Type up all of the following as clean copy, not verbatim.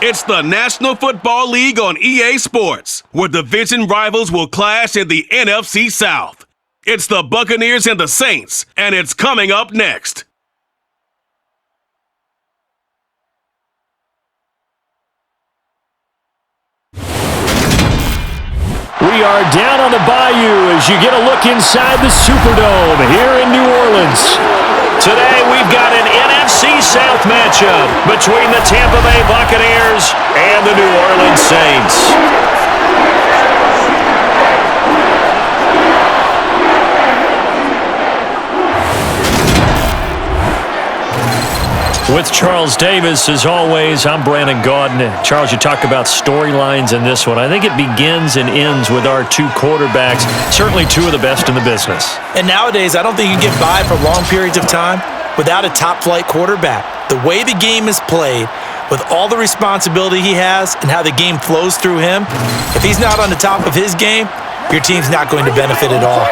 It's the National Football League on EA Sports, where division rivals will clash in the NFC South. It's the Buccaneers and the Saints, and it's coming up next. We are down on the bayou as you get a look inside the Superdome here in New Orleans. Today we've got an NFC South matchup between the Tampa Bay Buccaneers and the New Orleans Saints. With Charles Davis, as always, I'm Brandon Gaudin. Charles, you talk about storylines in this one. I think it begins and ends with our two quarterbacks, certainly two of the best in the business. And nowadays, I don't think you get by for long periods of time without a top-flight quarterback. The way the game is played, with all the responsibility he has and how the game flows through him, if he's not on the top of his game, your team's not going to benefit at all.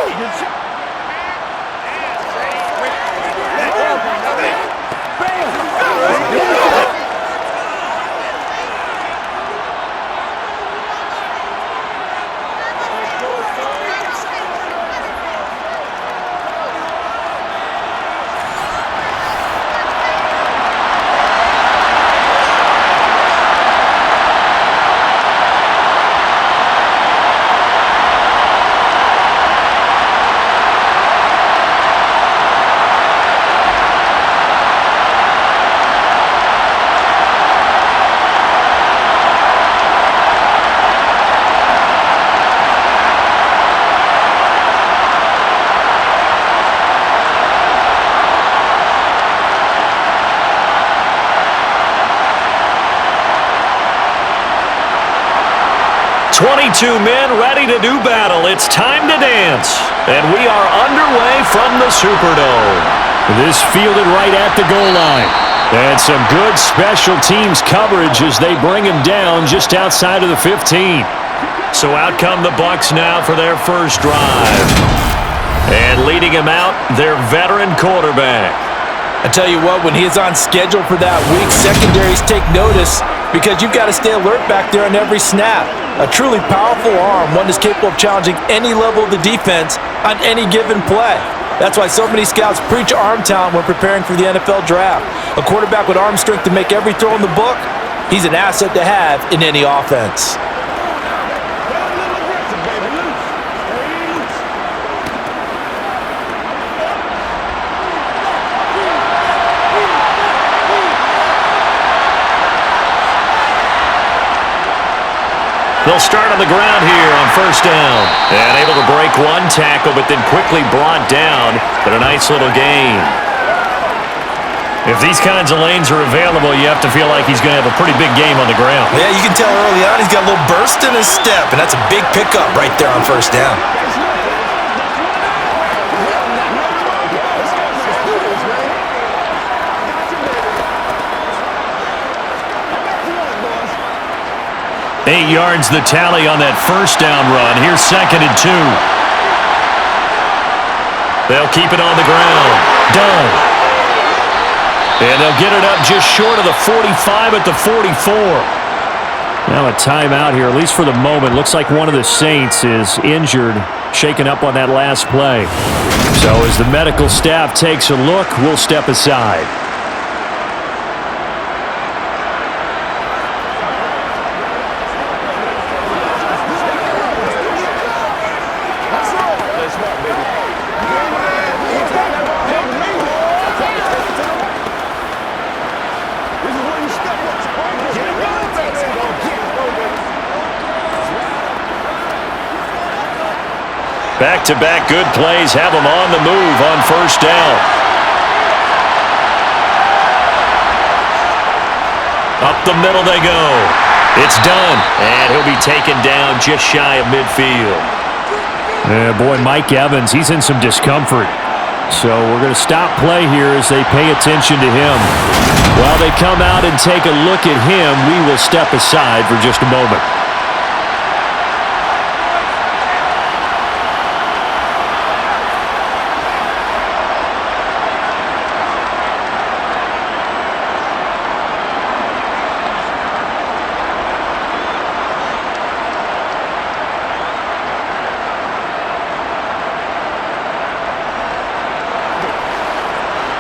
22 men ready to do battle. It's time to dance. And we are underway from the Superdome. This fielded right at the goal line. And some good special teams coverage as they bring him down just outside of the 15. So out come the Bucs now for their first drive. And leading him out, their veteran quarterback. I tell you what, when he is on schedule for that week, secondaries take notice because you've got to stay alert back there on every snap. A truly powerful arm, one that's capable of challenging any level of the defense on any given play. That's why so many scouts preach arm talent when preparing for the NFL draft. A quarterback with arm strength to make every throw in the book, he's an asset to have in any offense. They'll start on the ground here on first down. And able to break one tackle, but then quickly brought down. But a nice little gain. If these kinds of lanes are available, you have to feel like he's going to have a pretty big game on the ground. Yeah, you can tell early on he's got a little burst in his step, and that's a big pickup right there on first down. Eight yards the tally on that first down run. Here's 2nd and 2. They'll keep it on the ground. Done. And they'll get it up just short of the 45 at the 44. Now a timeout here, at least for the moment. Looks like one of the Saints is injured, shaken up on that last play. So as the medical staff takes a look, we'll step aside. Back-to-back good plays have them on the move on first down. Up the middle they go. It's done. And he'll be taken down just shy of midfield. Yeah, boy, Mike Evans, he's in some discomfort. So we're going to stop play here as they pay attention to him. While they come out and take a look at him, we will step aside for just a moment.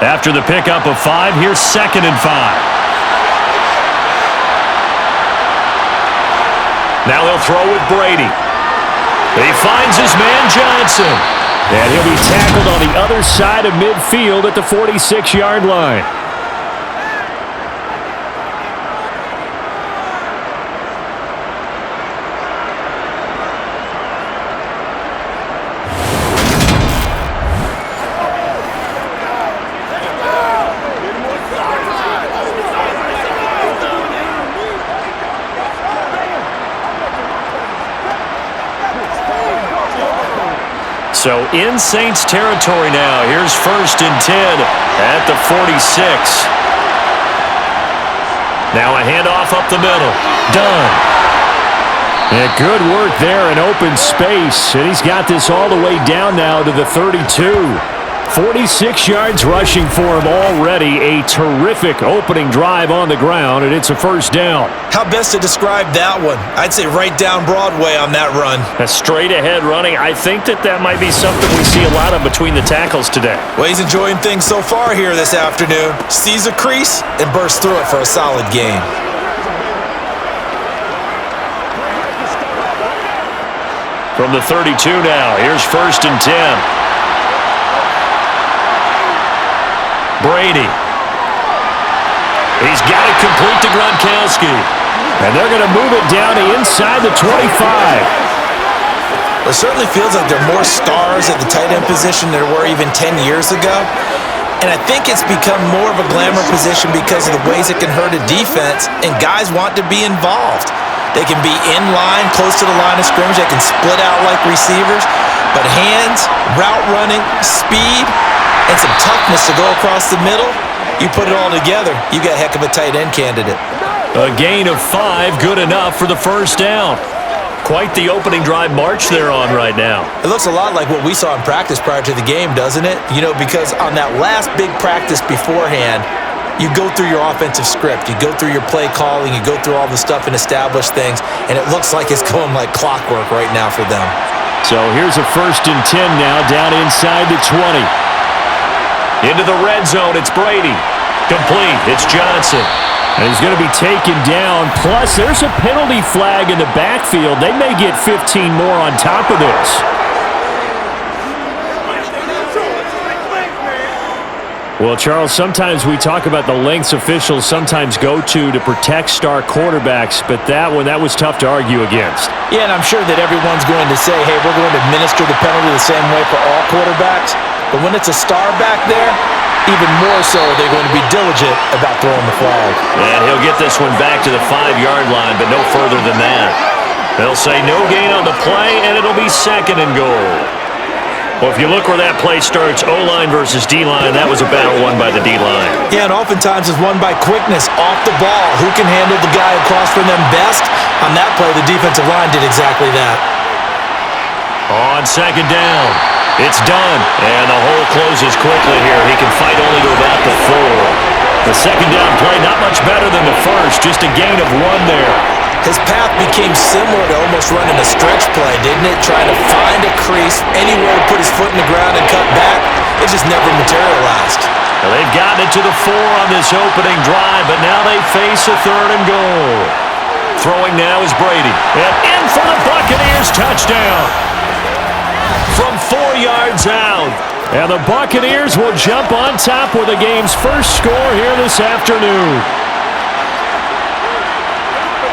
After the pickup of 5, here's 2nd and 5. Now he'll throw with Brady. He finds his man Johnson. And he'll be tackled on the other side of midfield at the 46-yard line. So in Saints territory now. Here's 1st and 10 at the 46. Now a handoff up the middle. Done. And good work there in open space. And he's got this all the way down now to the 32. 46 yards rushing for him already. A terrific opening drive on the ground, and it's a 1st down. How best to describe that one? I'd say right down Broadway on that run. A straight-ahead running. I think that might be something we see a lot of between the tackles today. Well, he's enjoying things so far here this afternoon. Sees a crease and bursts through it for a solid gain. From the 32 now, here's 1st and 10. Brady. He's got it complete to Gronkowski. And they're going to move it down to inside the 25. Well, it certainly feels like there are more stars at the tight end position than there were even 10 years ago. And I think it's become more of a glamour position because of the ways it can hurt a defense, and guys want to be involved. They can be in line, close to the line of scrimmage. They can split out like receivers. But hands, route running, speed, and some toughness to go across the middle, you put it all together, you got a heck of a tight end candidate. A gain of 5, good enough for the 1st down. Quite the opening drive march they're on right now. It looks a lot like what we saw in practice prior to the game, doesn't it? You know, because on that last big practice beforehand, you go through your offensive script, you go through your play calling, you go through all the stuff and establish things, and it looks like it's going like clockwork right now for them. So here's a 1st and 10 now, down inside the 20. Into the red zone, it's Brady. Complete, it's Johnson. And he's going to be taken down. Plus, there's a penalty flag in the backfield. They may get 15 more on top of this. Well, Charles, sometimes we talk about the lengths officials sometimes go to protect star quarterbacks, but that was tough to argue against. Yeah, and I'm sure that everyone's going to say, hey, we're going to administer the penalty the same way for all quarterbacks. But when it's a star back there, even more so, they're going to be diligent about throwing the flag. And he'll get this one back to the 5-yard line, but no further than that. They'll say no gain on the play, and it'll be 2nd and goal. Well, if you look where that play starts, O-line versus D-line, that was a battle won by the D-line. Yeah, and oftentimes it's won by quickness, off the ball. Who can handle the guy across from them best? On that play, the defensive line did exactly that. On 2nd down, it's done. And the hole closes quickly here. He can fight only to about the 4. The 2nd down play, not much better than the first, just a gain of 1 there. His path became similar to almost running a stretch play, didn't it? Trying to find a crease, anywhere to put his foot in the ground and cut back. It just never materialized. Well, they've gotten it to the 4 on this opening drive, but now they face a 3rd and goal. Throwing now is Brady. And in for the Buccaneers, touchdown. From 4 yards out. And the Buccaneers will jump on top with the game's first score here this afternoon.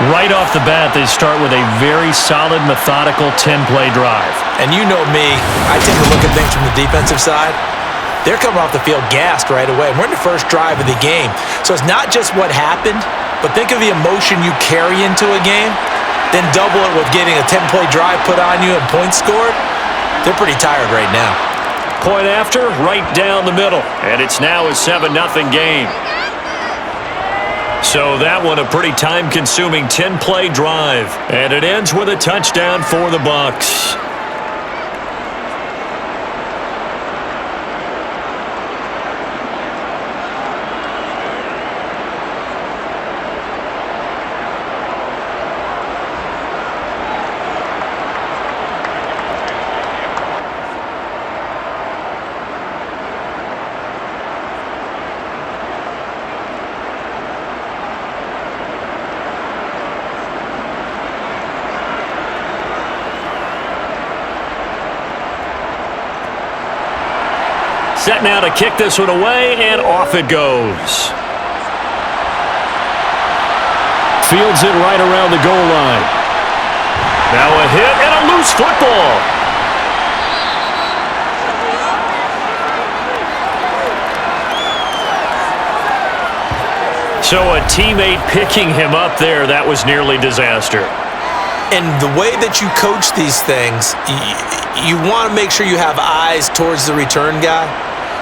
Right off the bat, they start with a very solid, methodical 10-play drive. And you know me, I tend to look at things from the defensive side. They're coming off the field gassed right away. We're in the first drive of the game. So it's not just what happened, but think of the emotion you carry into a game, then double it with getting a 10-play drive put on you and points scored. They're pretty tired right now. Point after, right down the middle. And it's now a 7-0 game. So that one a pretty time-consuming 10-play drive. And it ends with a touchdown for the Bucs. Set now to kick this one away, and off it goes. Fields it right around the goal line. Now a hit and a loose football. So a teammate picking him up there, that was nearly disaster. And the way that you coach these things, you want to make sure you have eyes towards the return guy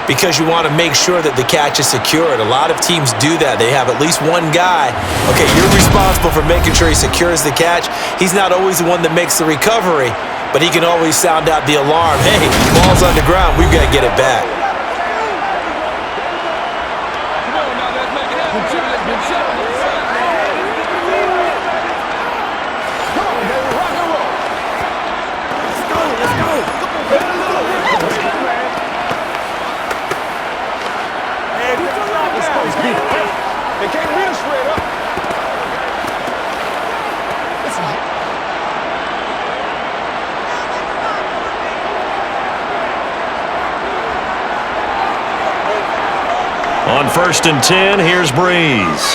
because you want to make sure that the catch is secured. A lot of teams do that. They have at least one guy. Okay, you're responsible for making sure he secures the catch. He's not always the one that makes the recovery, but he can always sound out the alarm. Hey, ball's on the ground. We've got to get it back. On 1st and 10, here's Breeze.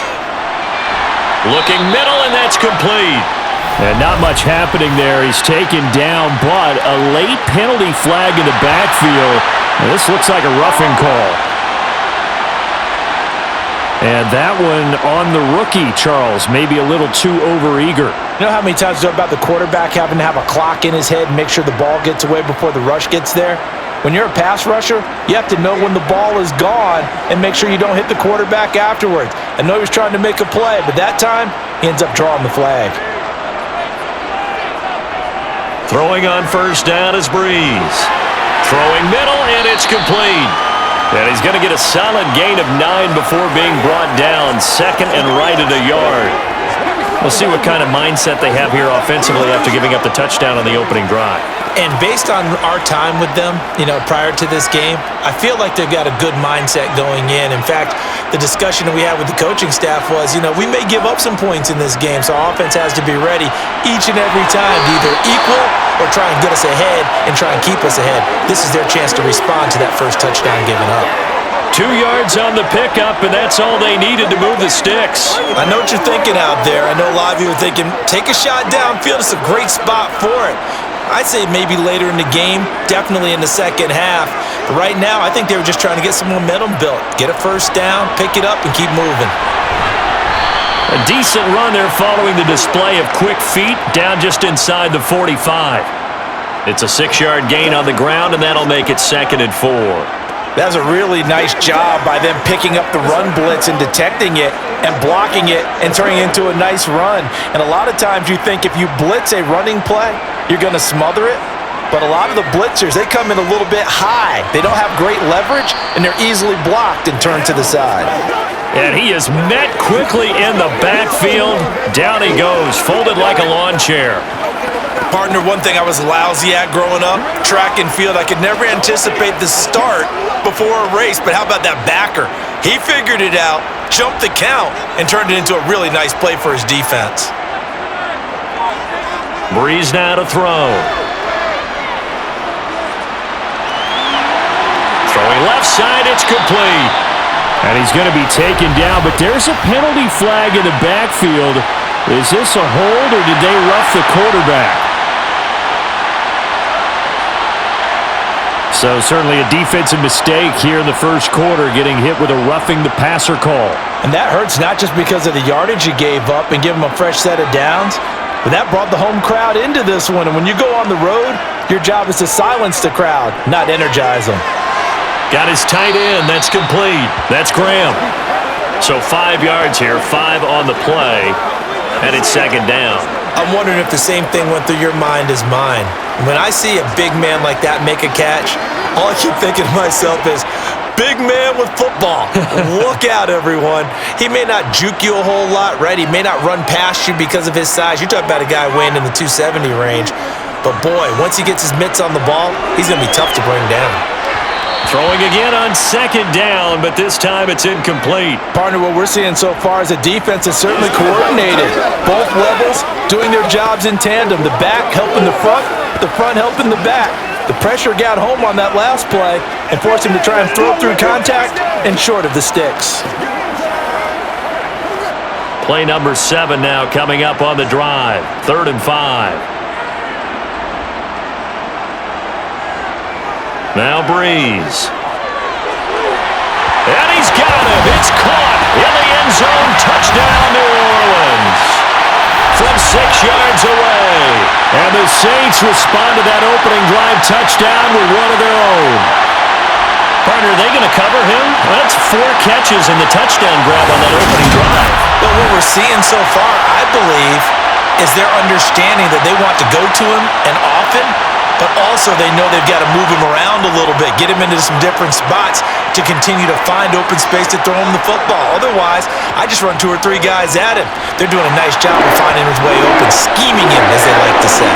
Looking middle, and that's complete. And not much happening there. He's taken down, but a late penalty flag in the backfield. And this looks like a roughing call. And that one on the rookie, Charles, maybe a little too overeager. You know how many times you talk about the quarterback having to have a clock in his head and make sure the ball gets away before the rush gets there? When you're a pass rusher, you have to know when the ball is gone and make sure you don't hit the quarterback afterwards. I know he was trying to make a play, but that time, he ends up drawing the flag. Throwing on 1st down is Breeze. Throwing middle, and it's complete. And he's going to get a solid gain of 9 before being brought down. 2nd and right at a yard. We'll see what kind of mindset they have here offensively after giving up the touchdown on the opening drive. And based on our time with them, prior to this game, I feel like they've got a good mindset going in. In fact, the discussion that we had with the coaching staff was, we may give up some points in this game, so our offense has to be ready each and every time to either equal or try and get us ahead and try and keep us ahead. This is their chance to respond to that first touchdown given up. 2 yards on the pickup, and that's all they needed to move the sticks. I know what you're thinking out there. I know a lot of you are thinking, take a shot downfield. It's a great spot for it. I'd say maybe later in the game, definitely in the second half. But right now, I think they were just trying to get some momentum built. Get a first down, pick it up, and keep moving. A decent run there following the display of quick feet down just inside the 45. It's a 6-yard gain on the ground, and that'll make it 2nd and 4. That was a really nice job by them picking up the run blitz and detecting it and blocking it and turning it into a nice run. And a lot of times you think if you blitz a running play, you're going to smother it. But a lot of the blitzers, they come in a little bit high. They don't have great leverage, and they're easily blocked and turned to the side. And he is met quickly in the backfield. Down he goes, folded like a lawn chair. Partner, one thing I was lousy at growing up, track and field, I could never anticipate the start before a race, but how about that backer? He figured it out, jumped the count, and turned it into a really nice play for his defense. Breeze now to throw. Throwing left side, it's complete. And he's going to be taken down, but there's a penalty flag in the backfield. Is this a hold, or did they rough the quarterback? So certainly a defensive mistake here in the first quarter, getting hit with a roughing the passer call. And that hurts not just because of the yardage you gave up and give them a fresh set of downs, but that brought the home crowd into this one. And when you go on the road, your job is to silence the crowd, not energize them. Got his tight end. That's complete. That's Graham. So 5 yards here, 5 on the play, and it's 2nd down. I'm wondering if the same thing went through your mind as mine. When I see a big man like that make a catch, all I keep thinking to myself is, big man with football. Look out, everyone. He may not juke you a whole lot, right? He may not run past you because of his size. You're talking about a guy weighing in the 270 range. But boy, once he gets his mitts on the ball, he's going to be tough to bring down. Throwing again on 2nd down, but this time it's incomplete. Partner, what we're seeing so far is the defense is certainly coordinated. Both levels doing their jobs in tandem. The back helping the front helping the back. The pressure got home on that last play, and force him to try and throw through contact and short of the sticks. Play number 7 now coming up on the drive. 3rd and 5. Now Breeze. And he's got him. It's caught in the end zone. Touchdown, New Orleans. From 6 yards away. And the Saints respond to that opening drive touchdown with one of their own. Partner, are they going to cover him? Well, that's 4 catches and the touchdown grab on that opening drive. But what we're seeing so far, I believe, is their understanding that they want to go to him and often, but also they know they've got to move him around a little bit, get him into some different spots to continue to find open space to throw him the football. Otherwise, I just run 2 or 3 guys at him. They're doing a nice job of finding his way open, scheming him, as they like to say.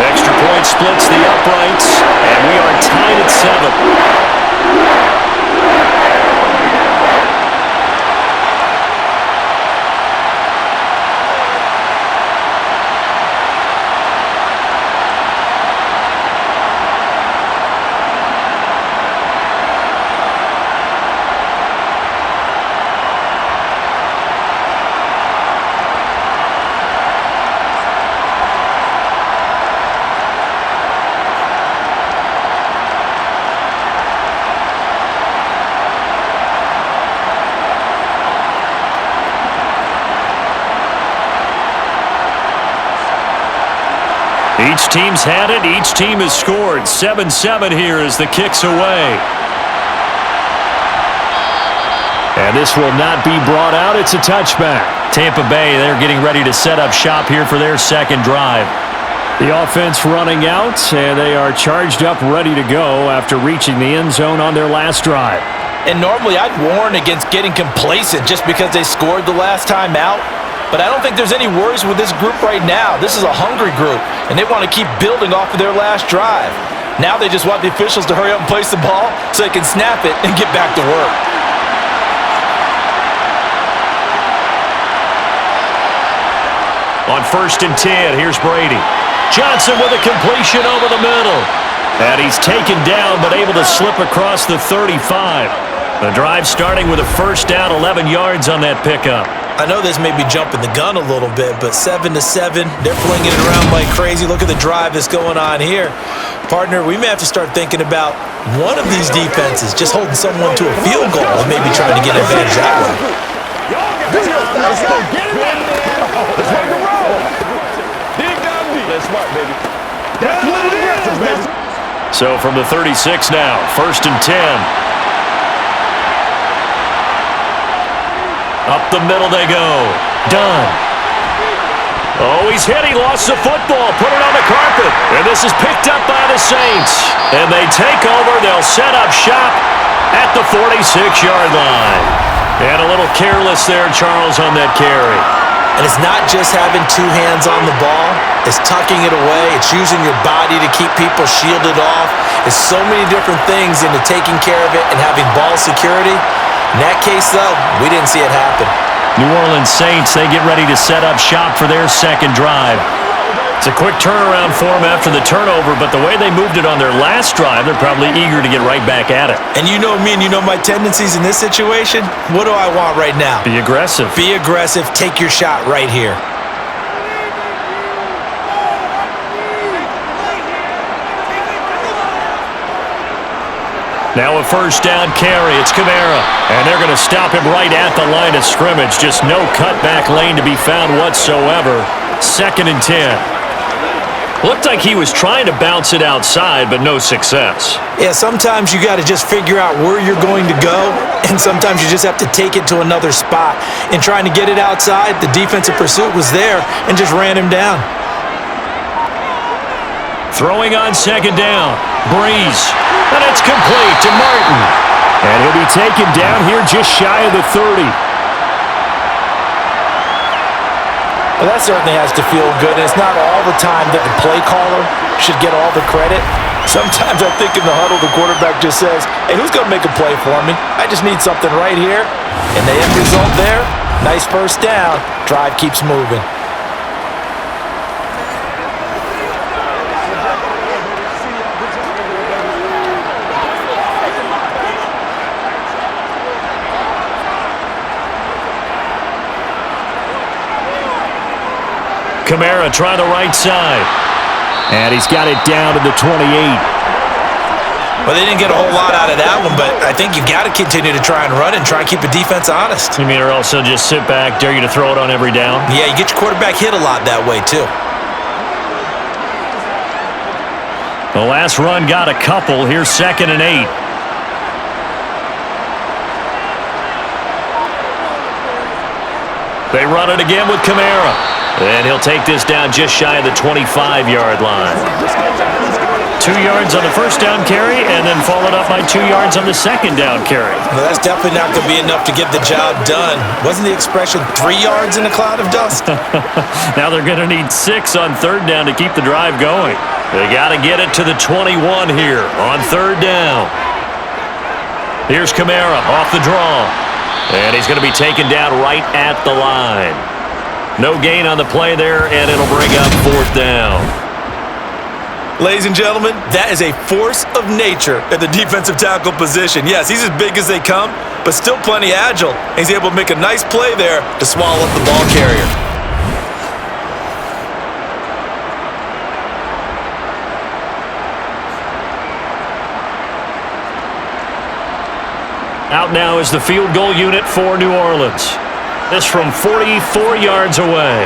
Extra point splits the uprights, and we are tied at 7. Each team's had it. Each team has scored. 7-7 here as the kick's away. And this will not be brought out. It's a touchback. Tampa Bay, they're getting ready to set up shop here for their second drive. The offense running out, and they are charged up, ready to go after reaching the end zone on their last drive. And normally I'd warn against getting complacent just because they scored the last time out. But I don't think there's any worries with this group right now. This is a hungry group, and they want to keep building off of their last drive. Now they just want the officials to hurry up and place the ball so they can snap it and get back to work. On 1st and 10, here's Brady. Johnson with a completion over the middle. And he's taken down but able to slip across the 35. The drive starting with a first down, 11 yards on that pickup. I know this may be jumping the gun a little bit, but 7-7, they're flinging it around like crazy. Look at the drive that's going on here. Partner, we may have to start thinking about one of these defenses just holding someone to a field goal and maybe trying to get an advantage that way. Let's go. Get it in there. Let's make a roll. Dig down deep. That's smart, baby. That's what it is, baby. So from the 36 now, 1st and 10. Up the middle they go. Done. Oh, he's hit. He lost the football. Put it on the carpet. And this is picked up by the Saints. And they take over. They'll set up shop at the 46-yard line. And a little careless there, Charles, on that carry. And it's not just having 2 hands on the ball. It's tucking it away. It's using your body to keep people shielded off. It's so many different things into taking care of it and having ball security. In that case, though, we didn't see it happen. New Orleans Saints, they get ready to set up shop for their second drive. It's a quick turnaround for them after the turnover, but the way they moved it on their last drive, they're probably eager to get right back at it. And you know me and you know my tendencies in this situation. What do I want right now? Be aggressive. Be aggressive. Take your shot right here. Now a first down carry. It's Kamara. And they're going to stop him right at the line of scrimmage. Just no cutback lane to be found whatsoever. 2nd and 10. Looked like he was trying to bounce it outside, but no success. Yeah, sometimes you got to just figure out where you're going to go, and sometimes you just have to take it to another spot. In trying to get it outside, the defensive pursuit was there and just ran him down. Throwing on 2nd down. Breeze. And it's complete to Martin. And he'll be taken down here just shy of the 30. Well, that certainly has to feel good, and it's not all the time that the play caller should get all the credit. Sometimes I think in the huddle, the quarterback just says, hey, who's going to make a play for me? I just need something right here. And the end result there, nice first down. Drive keeps moving. Kamara try the right side. And he's got it down to the 28. Well, they didn't get a whole lot out of that one, but I think you've got to continue to try and run and try and keep the defense honest. You mean or also just sit back, dare you to throw it on every down? Yeah, you get your quarterback hit a lot that way, too. The last run got a couple. Here's 2nd and 8. They run it again with Kamara. And he'll take this down just shy of the 25-yard line. 2 yards on the first down carry, and then followed up by 2 yards on the second down carry. Well, that's definitely not going to be enough to get the job done. Wasn't the expression 3 yards in a cloud of dust? Now they're going to need 6 on 3rd down to keep the drive going. They got to get it to the 21 here on 3rd down. Here's Kamara off the draw. And he's going to be taken down right at the line. No gain on the play there, and it'll bring up 4th down. Ladies and gentlemen, that is a force of nature at the defensive tackle position. Yes, he's as big as they come, but still plenty agile. He's able to make a nice play there to swallow up the ball carrier. Out now is the field goal unit for New Orleans. This from 44 yards away.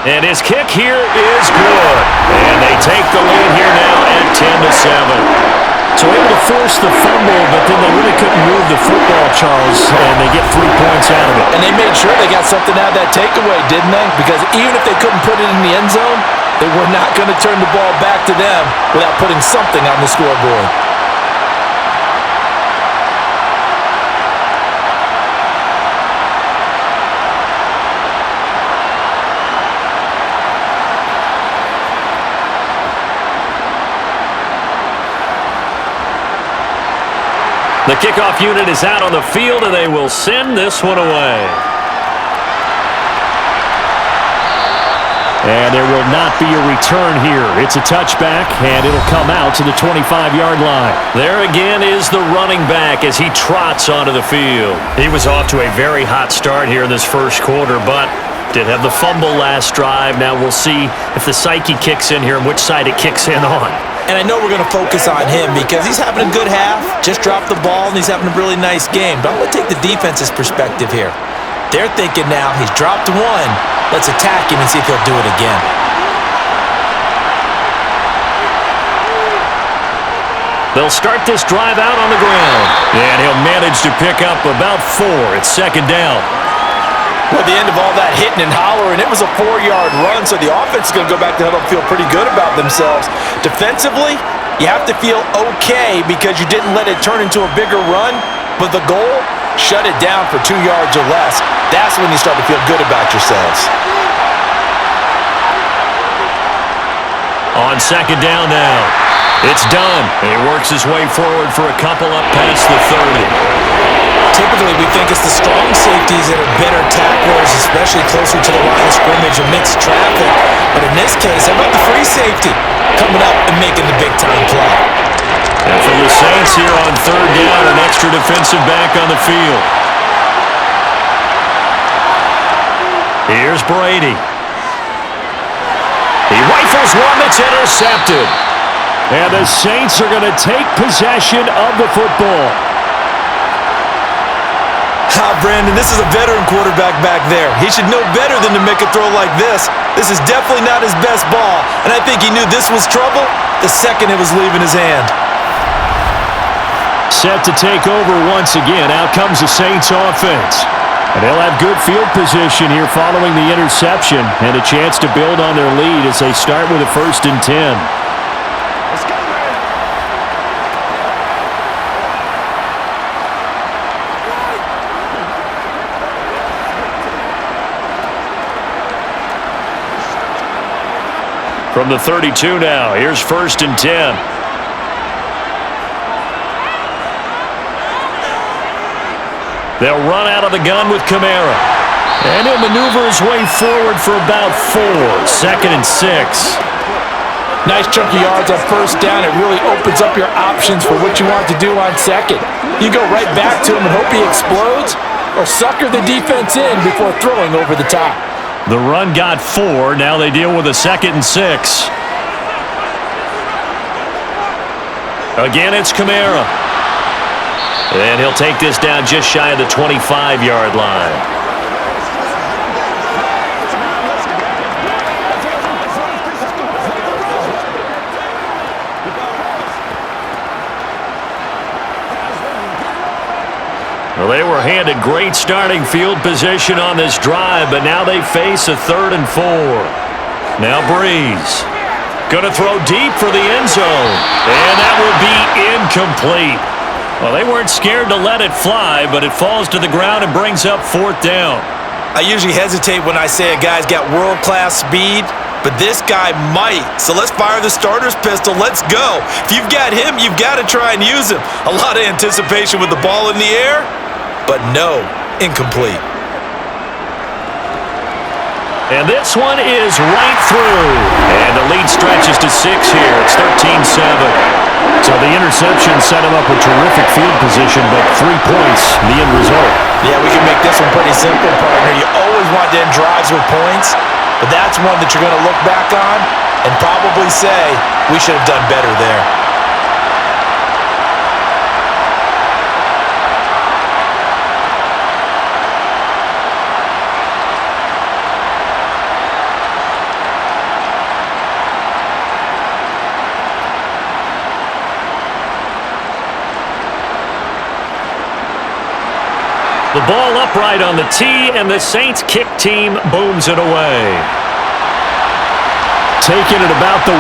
And his kick here is good. And they take the lead here now at 10-7. So able to force the fumble, but then they really couldn't move the football, Charles, and they get 3 points out of it. And they made sure they got something out of that takeaway, didn't they? Because even if they couldn't put it in the end zone, they were not going to turn the ball back to them without putting something on the scoreboard. The kickoff unit is out on the field, and they will send this one away. And there will not be a return here. It's a touchback, and it'll come out to the 25-yard line. There again is the running back as he trots onto the field. He was off to a very hot start here in this first quarter, but did have the fumble last drive. Now we'll see if the psyche kicks in here and which side it kicks in on. And I know we're going to focus on him because he's having a good half, just dropped the ball, and he's having a really nice game. But I'm going to take the defense's perspective here. They're thinking now he's dropped one. Let's attack him and see if he'll do it again. They'll start this drive out on the ground. And he'll manage to pick up about 4. It's 2nd down. Well, at the end of all that hitting and hollering, it was a 4-yard run, so the offense is going to go back to huddle and feel pretty good about themselves. Defensively, you have to feel okay because you didn't let it turn into a bigger run, but the goal, shut it down for 2 yards or less. That's when you start to feel good about yourselves. On 2nd down now. It's done. And he works his way forward for a couple up past the 30. Typically, we think it's the strong safeties that are better tacklers, especially closer to the line of scrimmage amidst traffic. But in this case, how about the free safety coming up and making the big-time play? And for the Saints here on 3rd down, an extra defensive back on the field. Here's Brady. He rifles one that's intercepted. And the Saints are going to take possession of the football. Brandon, this is a veteran quarterback back there. He should know better than to make a throw like this. This is definitely not his best ball, and I think he knew this was trouble the second it was leaving his hand. Set to take over once again. Out comes the Saints offense. And they'll have good field position here following the interception and a chance to build on their lead as they start with a 1st and 10. From the 32 now, here's 1st and 10. They'll run out of the gun with Kamara. And he'll maneuver his way forward for about 4. 2nd and 6. Nice chunk of yards on 1st down. It really opens up your options for what you want to do on 2nd. You go right back to him and hope he explodes, or sucker the defense in before throwing over the top. The run got 4. Now they deal with a 2nd and 6. Again, it's Kamara. And he'll take this down just shy of the 25-yard line. Well, they were handed great starting field position on this drive, but now they face a 3rd and 4. Now Breeze. Going to throw deep for the end zone. And that will be incomplete. Well, they weren't scared to let it fly, but it falls to the ground and brings up 4th down. I usually hesitate when I say a guy's got world-class speed, but this guy might. So let's fire the starter's pistol. Let's go. If you've got him, you've got to try and use him. A lot of anticipation with the ball in the air, but no, incomplete. And this one is right through. And the lead stretches to 6 here. It's 13-7. So the interception set him up with terrific field position, but 3 points, the end result. Yeah, we can make this one pretty simple, partner. You always want to end drives with points, but that's one that you're going to look back on and probably say, we should have done better there. The ball upright on the tee, and the Saints kick team booms it away. Taking it about the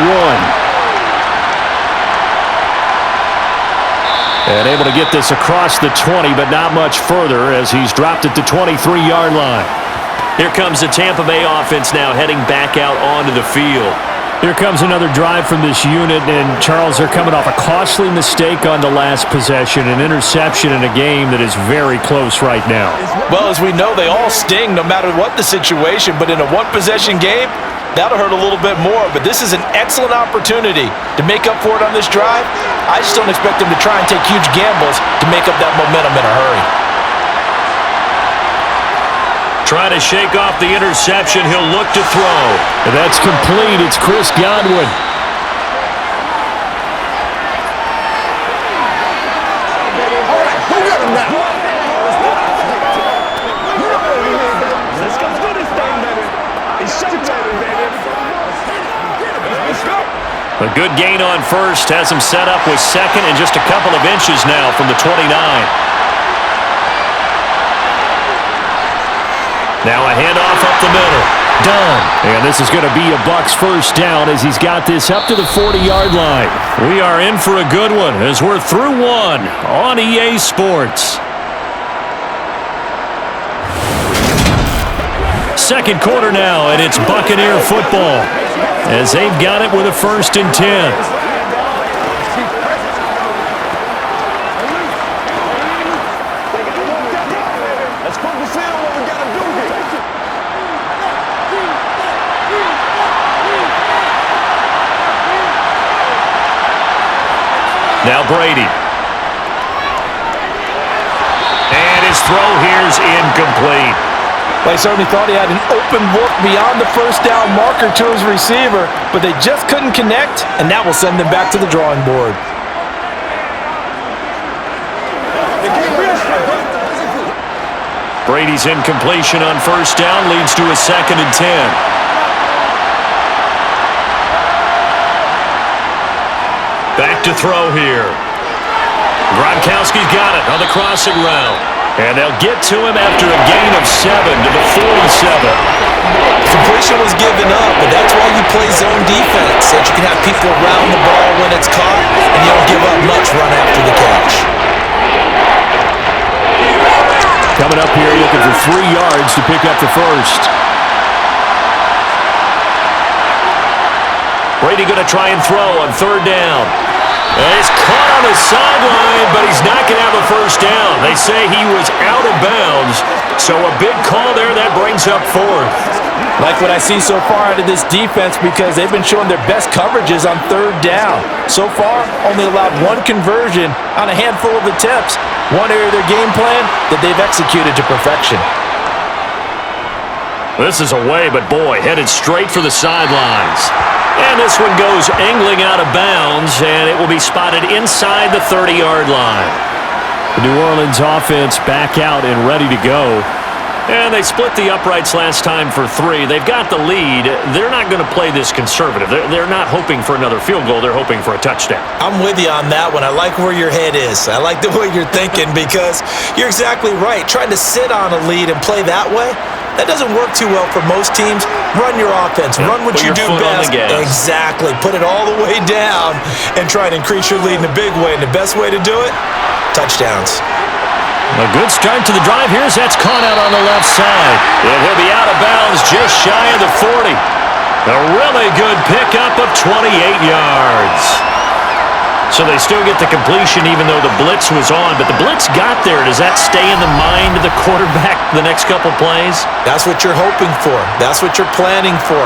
1. And able to get this across the 20, but not much further as he's dropped it to 23-yard line. Here comes the Tampa Bay offense now heading back out onto the field. Here comes another drive from this unit, and Charles, they're coming off a costly mistake on the last possession, an interception in a game that is very close right now. Well, as we know, they all sting no matter what the situation, but in a one-possession game, that'll hurt a little bit more, but this is an excellent opportunity to make up for it on this drive. I just don't expect them to try and take huge gambles to make up that momentum in a hurry. Trying to shake off the interception. He'll look to throw. And that's complete. It's Chris Godwin. A good gain on first. Has him set up with 2nd and just a couple of inches now from the 29. Now a handoff up the middle. Done. And this is going to be a Bucs first down as he's got this up to the 40-yard line. We are in for a good one as we're through 1 on EA Sports. Second quarter now, and it's Buccaneer football as they've got it with a 1st and 10. Now Brady. And his throw here's incomplete. Well, he certainly thought he had an open look beyond the first down marker to his receiver, but they just couldn't connect, and that will send them back to the drawing board. Brady's incompletion on first down leads to a 2nd and 10. Back to throw here. Gronkowski's got it on the crossing route. And they'll get to him after a gain of 7 to the 47. Completion was given up, but that's why you play zone defense, so that you can have people around the ball when it's caught, and you don't give up much run after the catch. Coming up here looking for 3 yards to pick up the first. Brady going to try and throw on 3rd down. And he's caught on the sideline, but he's not going to have a first down. They say he was out of bounds, so a big call there that brings up 4th. Like what I see so far out of this defense because they've been showing their best coverages on third down. So far, only allowed one conversion on a handful of attempts. One area of their game plan that they've executed to perfection. This is away, but boy, headed straight for the sidelines. And this one goes angling out of bounds, and it will be spotted inside the 30-yard line. The New Orleans offense back out and ready to go. And they split the uprights last time for 3. They've got the lead. They're not going to play this conservative. They're not hoping for another field goal. They're hoping for a touchdown. I'm with you on that one. I like where your head is. I like the way you're thinking because you're exactly right. Trying to sit on a lead and play that way, that doesn't work too well for most teams. Run your offense. Run what you do best. Exactly. Put it all the way down and try to increase your lead in a big way. And the best way to do it, touchdowns. A good start to the drive. Here's that's caught out on the left side. And he'll be out of bounds just shy of the 40. A really good pickup of 28 yards. So they still get the completion even though the blitz was on. But the blitz got there. Does that stay in the mind of the quarterback the next couple plays? That's what you're hoping for. That's what you're planning for.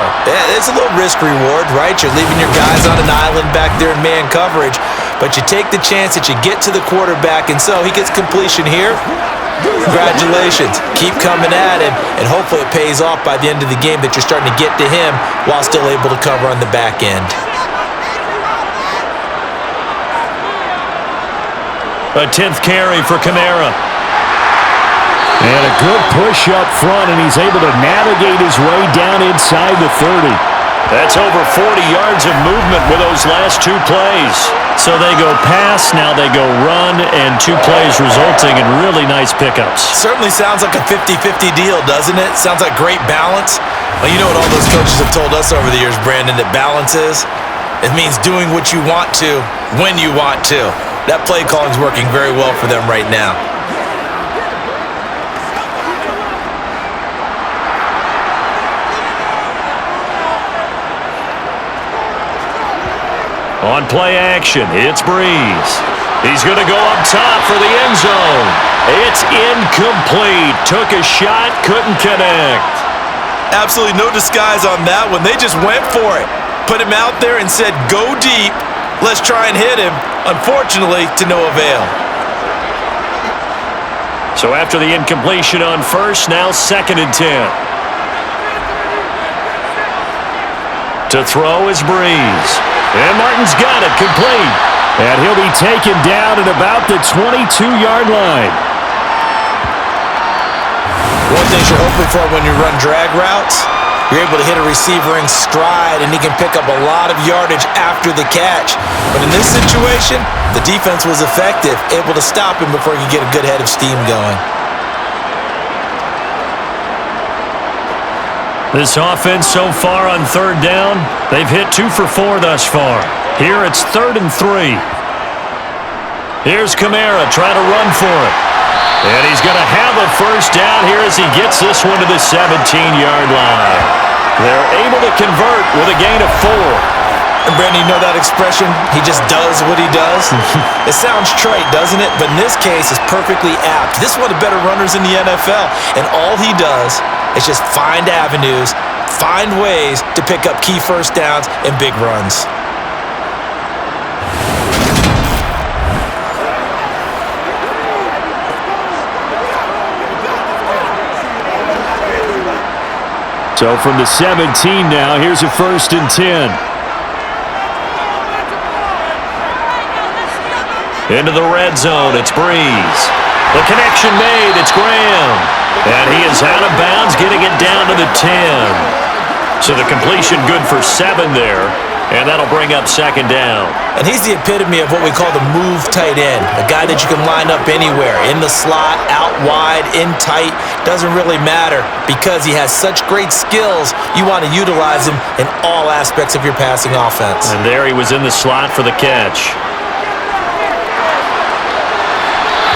It's a little risk-reward, right? You're leaving your guys on an island back there in man coverage. But you take the chance that you get to the quarterback, and so he gets completion here. Congratulations. Keep coming at him, and hopefully it pays off by the end of the game that you're starting to get to him while still able to cover on the back end. A 10th carry for Kamara. And a good push up front, and he's able to navigate his way down inside the 30. That's over 40 yards of movement with those last 2 plays. So they go pass, now they go run, and 2 plays resulting in really nice pickups. Certainly sounds like a 50-50 deal, doesn't it? Sounds like great balance. Well, you know what all those coaches have told us over the years, Brandon, that balance is? It means doing what you want to, when you want to. That play calling is working very well for them right now. On play action, it's Breeze. He's going to go up top for the end zone. It's incomplete. Took a shot, couldn't connect. Absolutely no disguise on that one. They just went for it. Put him out there and said, go deep. Let's try and hit him. Unfortunately, to no avail. So after the incompletion on first, now 2nd and 10. To throw is Breeze. And Martin's got it, complete. And he'll be taken down at about the 22-yard line. One thing you're hoping for when you run drag routes, you're able to hit a receiver in stride, and he can pick up a lot of yardage after the catch. But in this situation, the defense was effective, able to stop him before he could get a good head of steam going. This offense so far on 3rd down, they've hit 2 for 4 thus far. Here it's 3rd and 3. Here's Kamara trying to run for it. And he's going to have a first down here as he gets this one to the 17-yard line. They're able to convert with a gain of 4. And Brandon, you know that expression? He just does what he does? It sounds trite, doesn't it? But in this case, it's perfectly apt. This is one of the better runners in the NFL. And all he does is just find avenues, find ways to pick up key first downs and big runs. So from the 17 now, here's a 1st and 10. Into the red zone, it's Breeze. The connection made, it's Graham. And he is out of bounds, getting it down to the 10. So the completion good for 7 there. And that'll bring up 2nd down. And he's the epitome of what we call the move tight end. A guy that you can line up anywhere. In the slot, out wide, in tight. Doesn't really matter because he has such great skills. You want to utilize him in all aspects of your passing offense. And there he was in the slot for the catch.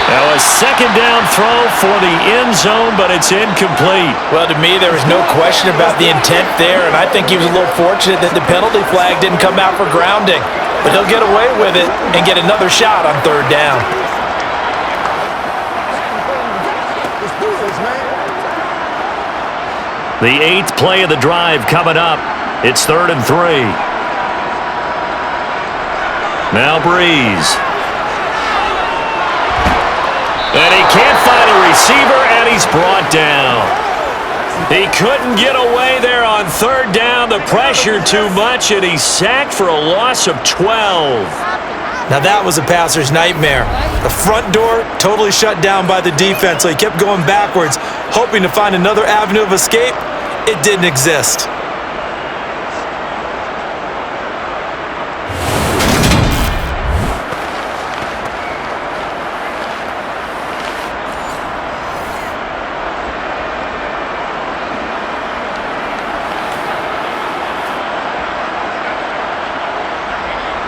Now a 2nd down throw for the end zone, but it's incomplete. Well, to me, there was no question about the intent there, and I think he was a little fortunate that the penalty flag didn't come out for grounding. But he'll get away with it and get another shot on 3rd down. The 8th play of the drive coming up. It's 3rd and 3. Now Breeze. And he can't find a receiver, and he's brought down. He couldn't get away there on 3rd down. The pressure too much, and he's sacked for a loss of 12. Now that was a passer's nightmare. The front door totally shut down by the defense, so he kept going backwards, hoping to find another avenue of escape. It didn't exist.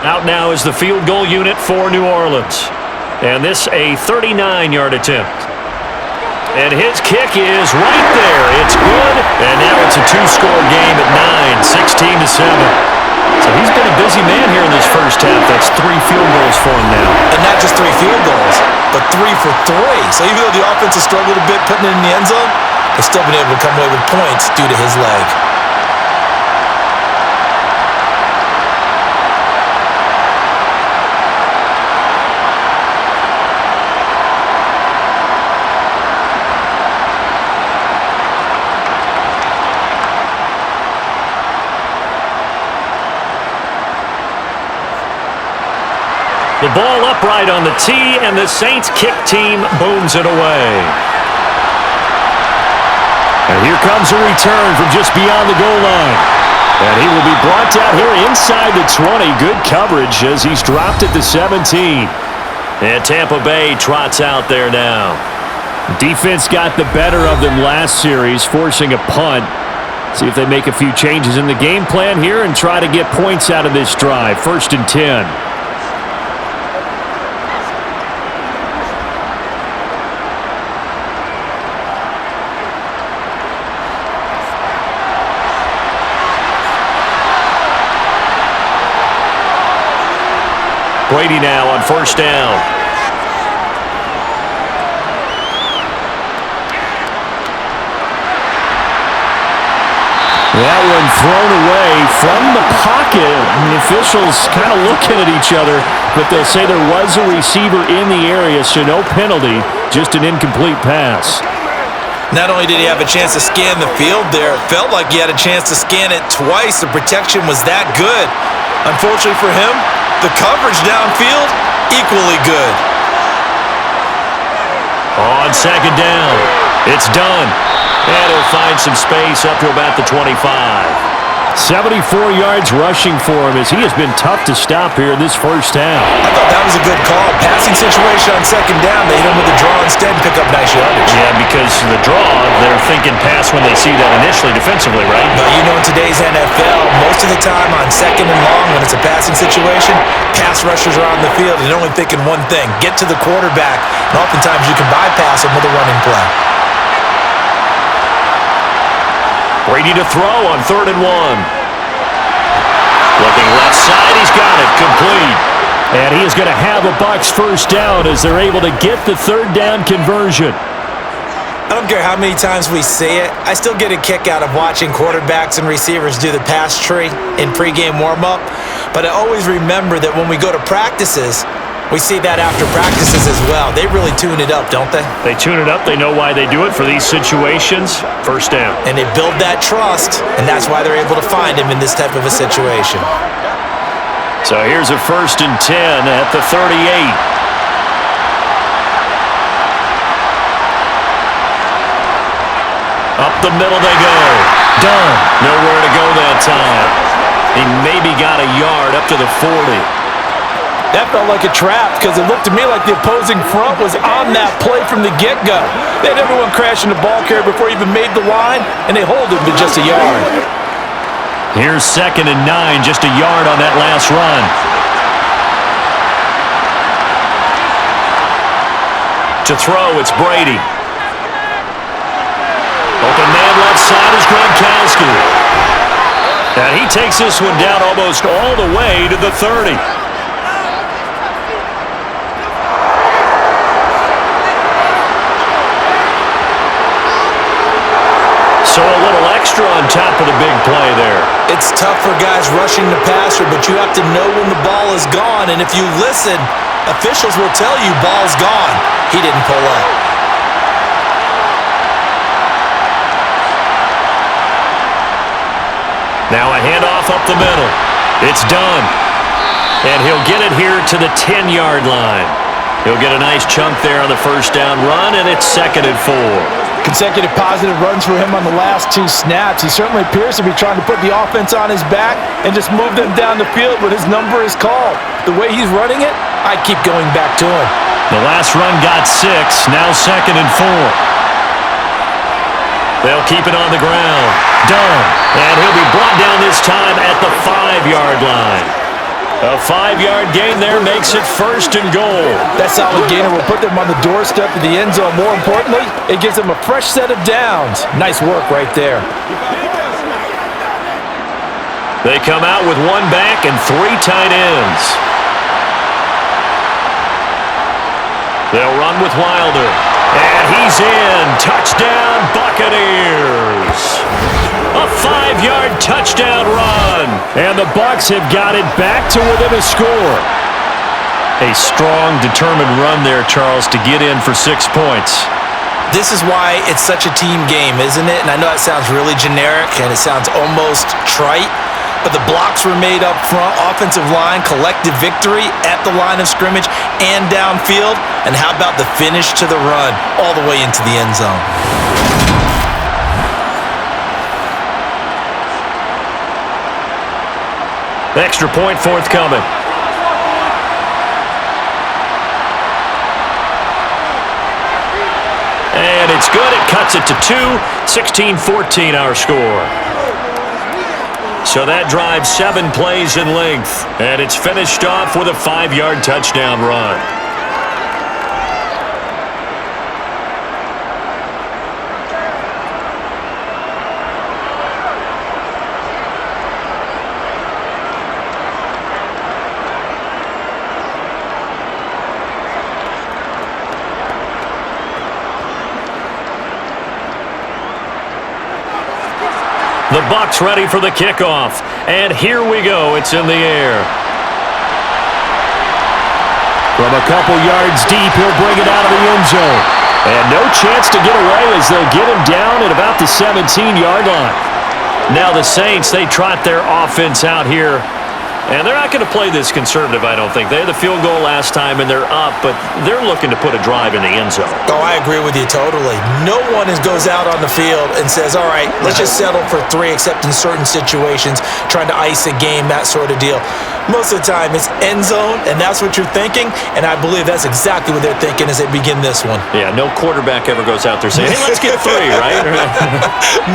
Out now is the field goal unit for New Orleans. And this a 39-yard attempt. And his kick is right there. It's good. And now it's a 2-score game at 9, 16-7. So he's been a busy man here in this first half. That's 3 field goals for him now. And not just 3 field goals, but 3 for 3. So even though the offense has struggled a bit putting it in the end zone, they've still been able to come away with points due to his leg. The ball upright on the tee, and the Saints kick team booms it away. And here comes a return from just beyond the goal line. And he will be brought down here inside the 20. Good coverage as he's dropped at the 17. And Tampa Bay trots out there now. Defense got the better of them last series, forcing a punt. See if they make a few changes in the game plan here and try to get points out of this drive. 1st and 10. Brady now on 1st down. That one thrown away from the pocket. The officials kind of looking at each other, but they'll say there was a receiver in the area, so no penalty, just an incomplete pass. Not only did he have a chance to scan the field there, it felt like he had a chance to scan it twice. The protection was that good. Unfortunately for him, the coverage downfield, equally good. On 2nd down, it's done. And he'll find some space up to about the 25. 74 yards rushing for him as he has been tough to stop here in this first half. I thought that was a good call. Passing situation on 2nd down. They hit him with the draw instead and pick up nice yardage. Yeah, because the draw, they're thinking pass when they see that initially defensively, right? But you know in today's NFL, most of the time on 2nd and long when it's a passing situation, pass rushers are on the field and only thinking one thing, get to the quarterback. And oftentimes you can bypass him with a running play. Brady to throw on 3rd and 1. Looking left side, he's got it, complete. And he is going to have a BUCS 1st down as they're able to get the 3rd down conversion. I don't care how many times we see it, I still get a kick out of watching quarterbacks and receivers do the pass tree in pregame warm-up. But I always remember that when we go to practices, we see that after practices as well. They really tune it up, don't they? They tune it up. They know why they do it for these situations. 1st down. And they build that trust, and that's why they're able to find him in this type of a situation. So here's a 1st and 10 at the 38. Up the middle they go. Done. Nowhere to go that time. He maybe got a yard up to the 40. That felt like a trap because it looked to me like the opposing front was on that play from the get-go. They had everyone crashing the ball carrier before he even made the line, and they hold him to just a yard. Here's 2nd and 9, just a yard on that last run. To throw, it's Brady. Open man left side is Gronkowski. And he takes this one down almost all the way to the 30. So a little extra on top of the big play there. It's tough for guys rushing the passer, but you have to know when the ball is gone. And if you listen, officials will tell you ball's gone. He didn't pull up. Now a handoff up the middle. It's done. And he'll get it here to the 10-yard line. He'll get a nice chunk there on the first down run, and it's 2nd and 4. Consecutive positive runs for him on the last 2 snaps. He certainly appears to be trying to put the offense on his back and just move them down the field when his number is called. The way he's running it, I keep going back to him. The last run got 6, now 2nd and 4. They'll keep it on the ground. Done. And he'll be brought down this time at the 5-yard line. A 5-yard gain there makes it 1st and goal. That solid gainer will put them on the doorstep of the end zone. More importantly, it gives them a fresh set of downs. Nice work right there. They come out with 1 back and 3 tight ends. They'll run with Wilder. And he's in. Touchdown, Buccaneers. A 5-yard touchdown run. And the Bucs have got it back to within a score. A strong, determined run there, Charles, to get in for 6 points. This is why it's such a team game, isn't it? And I know it sounds really generic and it sounds almost trite, but the blocks were made up front, offensive line, collective victory at the line of scrimmage and downfield. And how about the finish to the run all the way into the end zone? Extra point forthcoming. And it's good. It cuts it to 2. 16-14 our score. So that drives 7 plays in length. And it's finished off with a 5-yard touchdown run. The Bucs ready for the kickoff. And here we go. It's in the air. From a couple yards deep, he'll bring it out of the end zone. And no chance to get away as they'll get him down at about the 17-yard line. Now the Saints, they trot their offense out here. And they're not going to play this conservative, I don't think. They had the field goal last time, and they're up, but they're looking to put a drive in the end zone. Oh, I agree with you totally. No one goes out on the field and says, all right, let's just settle for 3, except in certain situations, trying to ice a game, that sort of deal. Most of the time, it's end zone, and that's what you're thinking, and I believe that's exactly what they're thinking as they begin this one. Yeah, no quarterback ever goes out there saying, hey, let's get 3, right?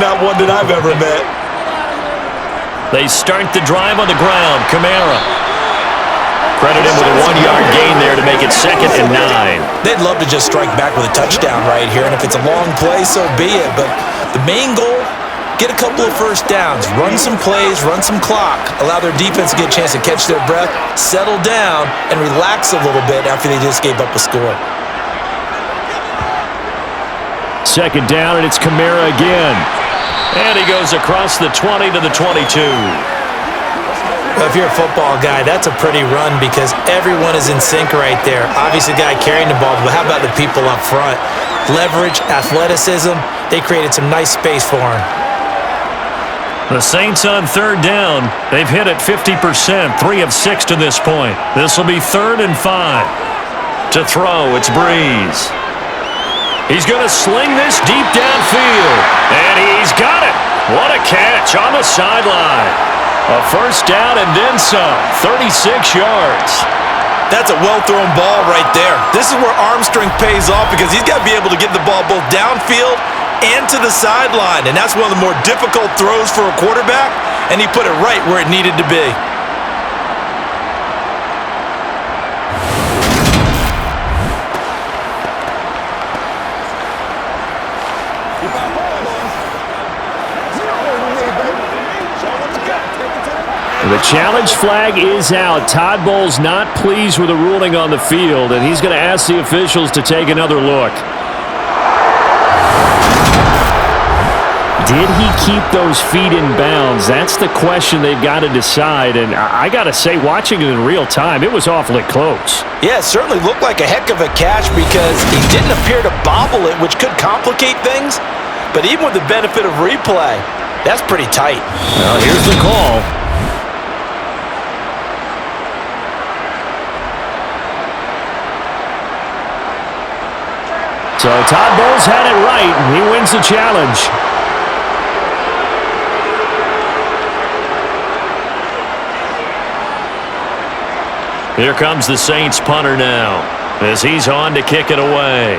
Not one that I've ever met. They start the drive on the ground. Kamara. Credit him with a 1-yard gain there to make it 2nd and 9. They'd love to just strike back with a touchdown right here, and if it's a long play, so be it. But the main goal, get a couple of first downs, run some plays, run some clock, allow their defense to get a chance to catch their breath, settle down, and relax a little bit after they just gave up a score. 2nd down, and it's Kamara again. And he goes across the 20 to the 22. Well, if you're a football guy, that's a pretty run because everyone is in sync right there. Obviously, the guy carrying the ball, but how about the people up front? Leverage, athleticism, they created some nice space for him. The Saints on 3rd down. They've hit it 50%, 3 of 6 to this point. This will be 3rd and 5. To throw, it's Breeze. He's going to sling this deep downfield. And he's got it. What a catch on the sideline. A first down and then some. 36 yards. That's a well-thrown ball right there. This is where arm strength pays off because he's got to be able to get the ball both downfield and to the sideline. And that's one of the more difficult throws for a quarterback. And he put it right where it needed to be. The challenge flag is out. Todd Bowles not pleased with the ruling on the field, and he's going to ask the officials to take another look. did he keep those feet in bounds? That's the question they've got to decide. And I got to say, watching it in real time, it was awfully close. Yeah, it certainly looked like a heck of a catch because he didn't appear to bobble it, which could complicate things. But even with the benefit of replay, that's pretty tight. Well, here's the call. So Todd Bowles had it right, and he wins the challenge. Here comes the Saints punter now, as he's on to kick it away.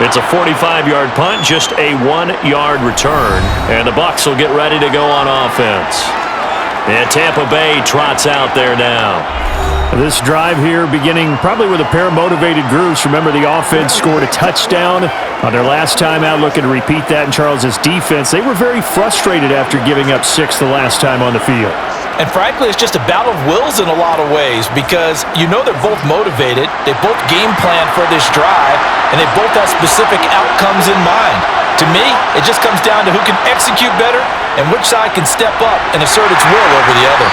It's a 45-yard punt, just a 1-yard return, and the Bucs will get ready to go on offense. And Tampa Bay trots out there now. This drive here beginning probably with a pair of motivated groups. Remember, the offense scored a touchdown on their last time out, looking to repeat that in Charles' defense. They were very frustrated after giving up 6 the last time on the field. And frankly, it's just a battle of wills in a lot of ways because you know they're both motivated, they both game plan for this drive, and they both have specific outcomes in mind. To me, it just comes down to who can execute better and which side can step up and assert its will over the other.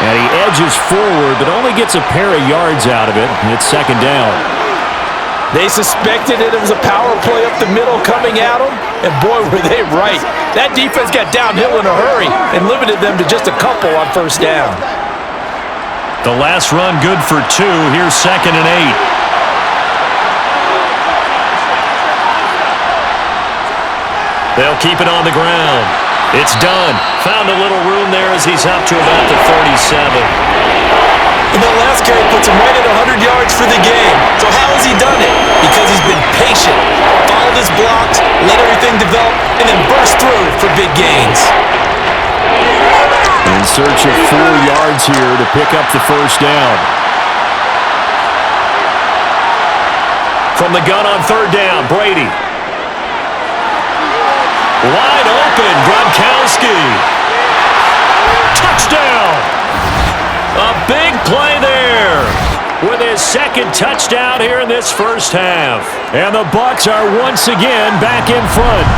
And he edges forward, but only gets a pair of yards out of it, and it's second down. They suspected it was a power play up the middle coming at them, and boy, were they right. That defense got downhill in a hurry and limited them to just a couple on first down. The last run good for 2. Here's 2nd and 8. They'll keep it on the ground. It's done. Found a little room there as he's up to about the 37. And that last carry puts him right at 100 yards for the game. So how has he done it? Because he's been patient, followed his blocks, let everything develop, and then burst through for big gains. In search of 4 yards here to pick up the first down. From the gun on third down, Brady. Wide open, Gronkowski. Touchdown! A big play there with his second touchdown here in this first half. And the Bucs are once again back in front.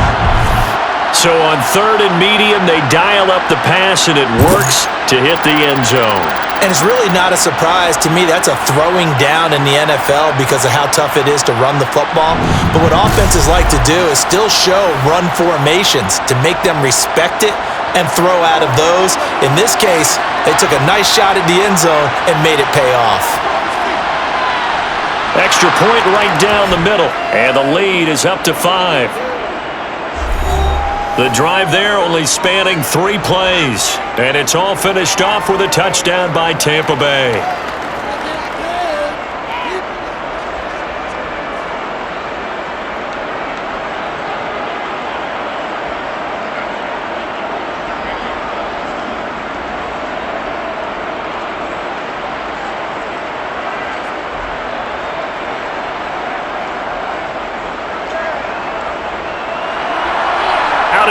So on third and medium, they dial up the pass, and it works to hit the end zone. And it's really not a surprise to me. That's a throwing down in the NFL because of how tough it is to run the football. But what offenses like to do is still show run formations to make them respect it and throw out of those. In this case, they took a nice shot at the end zone and made it pay off. Extra point right down the middle, and the lead is up to 5. The drive there only spanning 3 plays, and it's all finished off with a touchdown by Tampa Bay.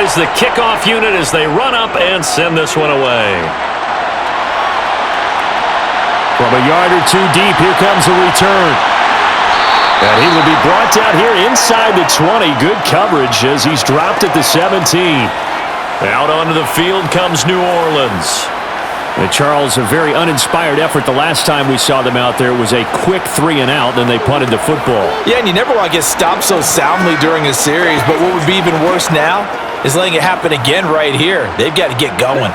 Is the kickoff unit as they run up and send this one away. From a yard or 2 deep, here comes a return. And he will be brought down here inside the 20. Good coverage as he's dropped at the 17. Out onto the field comes New Orleans. And Charles, a very uninspired effort the last time we saw them out there. It was a quick 3 and out, then they punted the football. Yeah, and you never want to get stopped so soundly during a series, but what would be even worse now is letting it happen again right here. They've got to get going.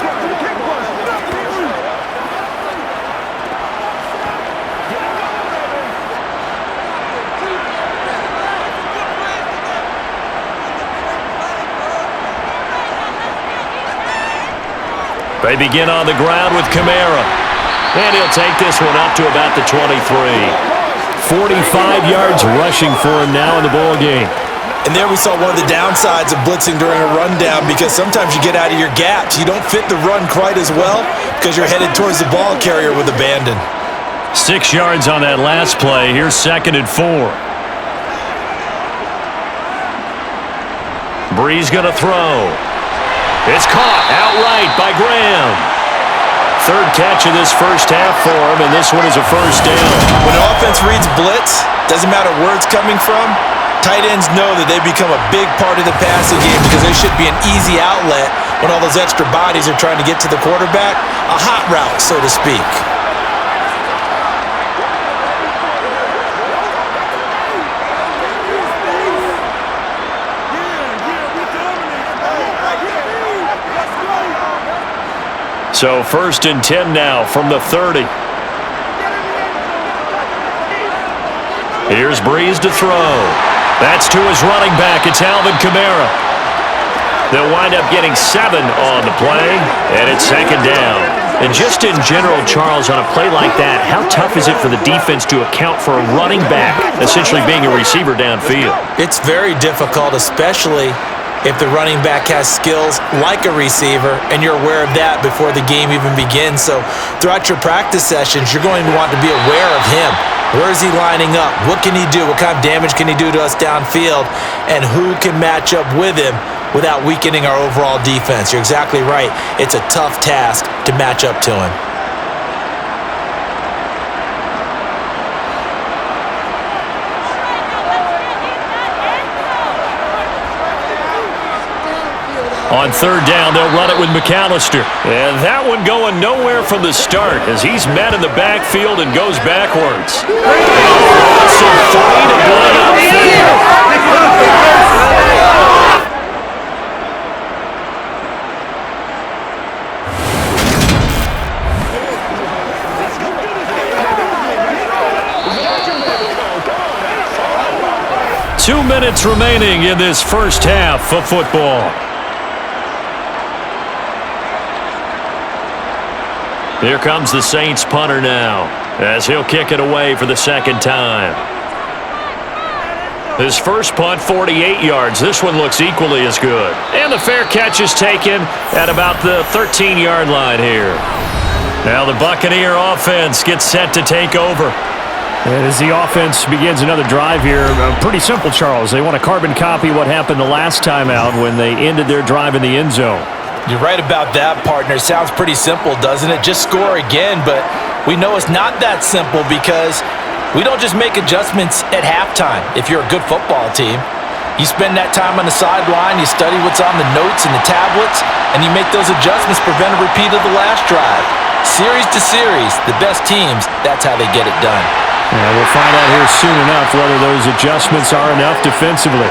They begin on the ground with Kamara. And he'll take this one up to about the 23. 45 yards rushing for him now in the ball game. And there we saw one of the downsides of blitzing during a rundown because sometimes you get out of your gaps. You don't fit the run quite as well because you're headed towards the ball carrier with abandon. 6 yards on that last play. Here's 2nd and 4. Breeze going to throw. It's caught outright by Graham. third catch of this first half for him, and this one is a first down. When an offense reads blitz, doesn't matter where it's coming from, tight ends know that they become a big part of the passing game because they should be an easy outlet when all those extra bodies are trying to get to the quarterback. A hot route, so to speak. So 1st and 10 now from the 30. Here's Breeze to throw. That's to his running back. It's Alvin Kamara. They'll wind up getting 7 on the play, and it's 2nd down. And just in general, Charles, on a play like that, how tough is it for the defense to account for a running back essentially being a receiver downfield? It's very difficult, especially if the running back has skills like a receiver, and you're aware of that before the game even begins. So throughout your practice sessions, you're going to want to be aware of him. Where is he lining up? What can he do? What kind of damage can he do to us downfield? And who can match up with him without weakening our overall defense? You're exactly right. It's a tough task to match up to him. On 3rd down, they'll run it with McAllister. And that one going nowhere from the start as he's met in the backfield and goes backwards. So 3 to bring up 4. 2 minutes remaining in this first half of football. Here comes the Saints punter now as he'll kick it away for the 2nd time. His first punt, 48 yards. This one looks equally as good. And the fair catch is taken at about the 13-yard line here. Now the Buccaneer offense gets set to take over. And as the offense begins another drive here, pretty simple, Charles. They want to carbon copy what happened the last time out when they ended their drive in the end zone. You're right about that, partner. Sounds pretty simple, doesn't it? Just score again, but we know it's not that simple because we don't just make adjustments at halftime if you're a good football team. You spend that time on the sideline, you study what's on the notes and the tablets, and you make those adjustments, prevent a repeat of the last drive. Series to series, the best teams, that's how they get it done. Yeah, we'll find out here soon enough whether those adjustments are enough defensively.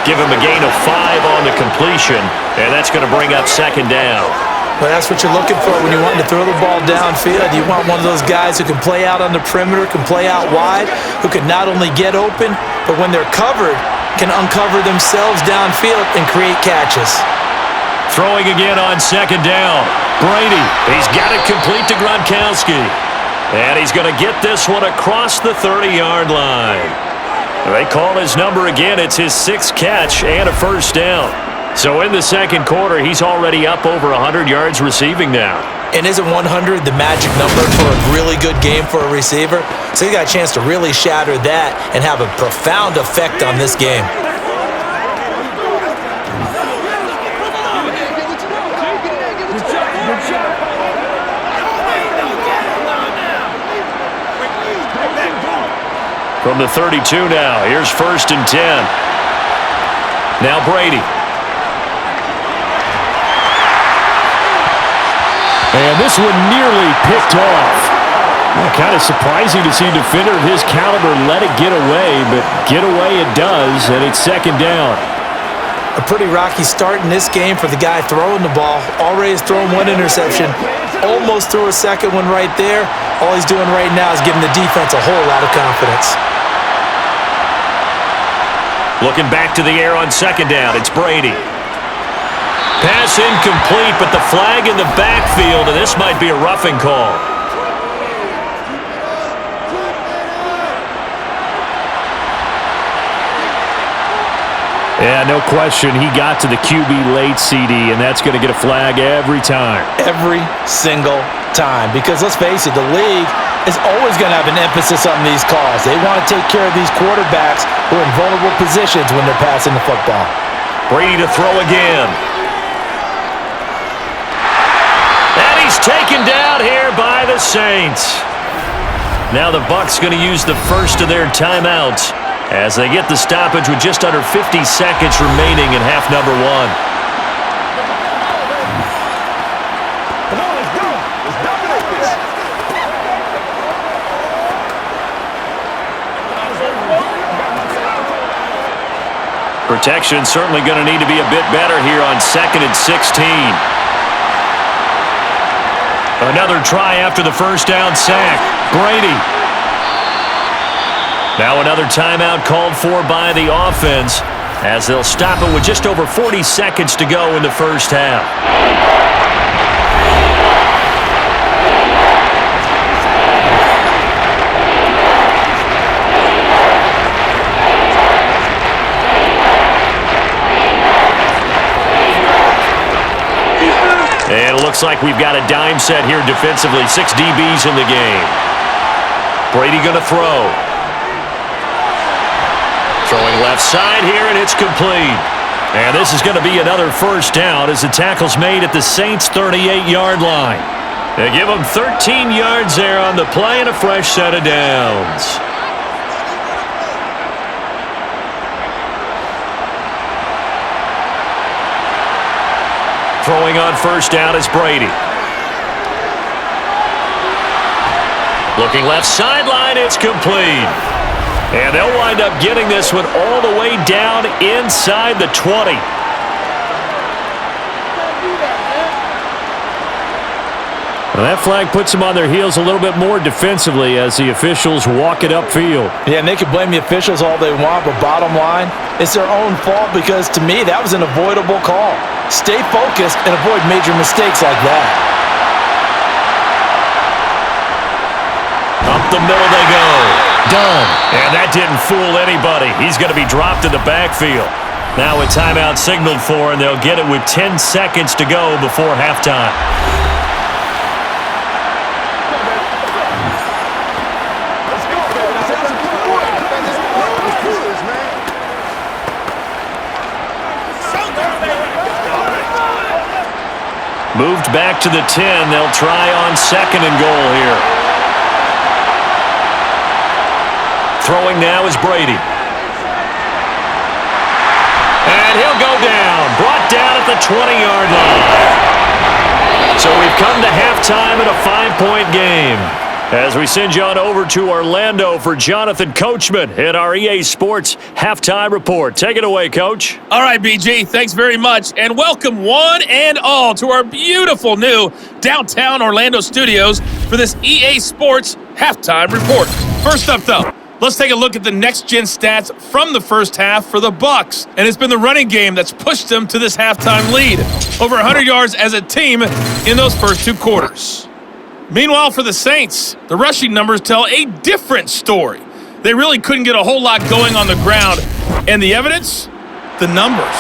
Give him a gain of 5 on the completion, and that's going to bring up 2nd down. Well, that's what you're looking for when you want to throw the ball downfield. You want one of those guys who can play out on the perimeter, can play out wide, who can not only get open, but when they're covered, can uncover themselves downfield and create catches. Throwing again on 2nd down. Brady, he's got it complete to Gronkowski. And he's going to get this one across the 30-yard line. They call his number again. It's his 6th catch and a first down. So in the 2nd quarter, he's already up over 100 yards receiving now. And isn't 100 the magic number for a really good game for a receiver? So he got a chance to really shatter that and have a profound effect on this game. From the 32 now, here's 1st and 10. Now Brady. And this one nearly picked off. Well, kind of surprising to see a defender of his caliber let it get away, but get away it does, and it's 2nd down. A pretty rocky start in this game for the guy throwing the ball. Already has thrown 1 interception. Almost threw a 2nd one right there. All he's doing right now is giving the defense a whole lot of confidence. Looking back to the air on 2nd down, it's Brady. Pass incomplete, but the flag in the backfield, and this might be a roughing call. Yeah, no question. He got to the QB late, CD, and that's going to get a flag every time. Every single time. Because let's face it, the league is always going to have an emphasis on these calls. They want to take care of these quarterbacks who are in vulnerable positions when they're passing the football. Brady to throw again. And he He's taken down here by the Saints. Now the Bucs going to use the first of their timeouts as they get the stoppage with just under 50 seconds remaining in half number one. Come on, let's go. Let's dominate this. Protection certainly going to need to be a bit better here on 2nd and 16. Another try after the first down sack. Brady. Now another timeout called for by the offense as they'll stop it with just over 40 seconds to go in the first half. And it looks like we've got a dime set here defensively. 6 DBs in the game. Brady going to throw. Throwing left side here, and it's complete. And this is going to be another first down as the tackle's made at the Saints' 38-yard line. They give them 13 yards there on the play and a fresh set of downs. Throwing on first down is Brady. Looking left sideline, it's complete. And they'll wind up getting this one all the way down inside the 20. Well, that flag puts them on their heels a little bit more defensively as the officials walk it upfield. Yeah, and they can blame the officials all they want, but bottom line, it's their own fault because, to me, that was an avoidable call. Stay focused and avoid major mistakes like that. Up the middle they go. Done. And that didn't fool anybody. He's going to be dropped in the backfield. Now a timeout signaled for, and they'll get it with 10 seconds to go before halftime. Moved back to the 10. They'll try on 2nd and goal here. Throwing now is Brady. And he'll go down. Brought down at the 20-yard line. So we've come to halftime in a 5-point game. As we send you on over to Orlando for Jonathan Coachman in our EA Sports Halftime Report. Take it away, Coach. All right, BG, thanks very much. And welcome one and all to our beautiful new downtown Orlando studios for this EA Sports Halftime Report. First up, though, let's take a look at the next-gen stats from the first half for the Bucs. And it's been the running game that's pushed them to this halftime lead. Over 100 yards as a team in those first 2 quarters. Meanwhile, for the Saints, the rushing numbers tell a different story. They really couldn't get a whole lot going on the ground. And the evidence? The numbers.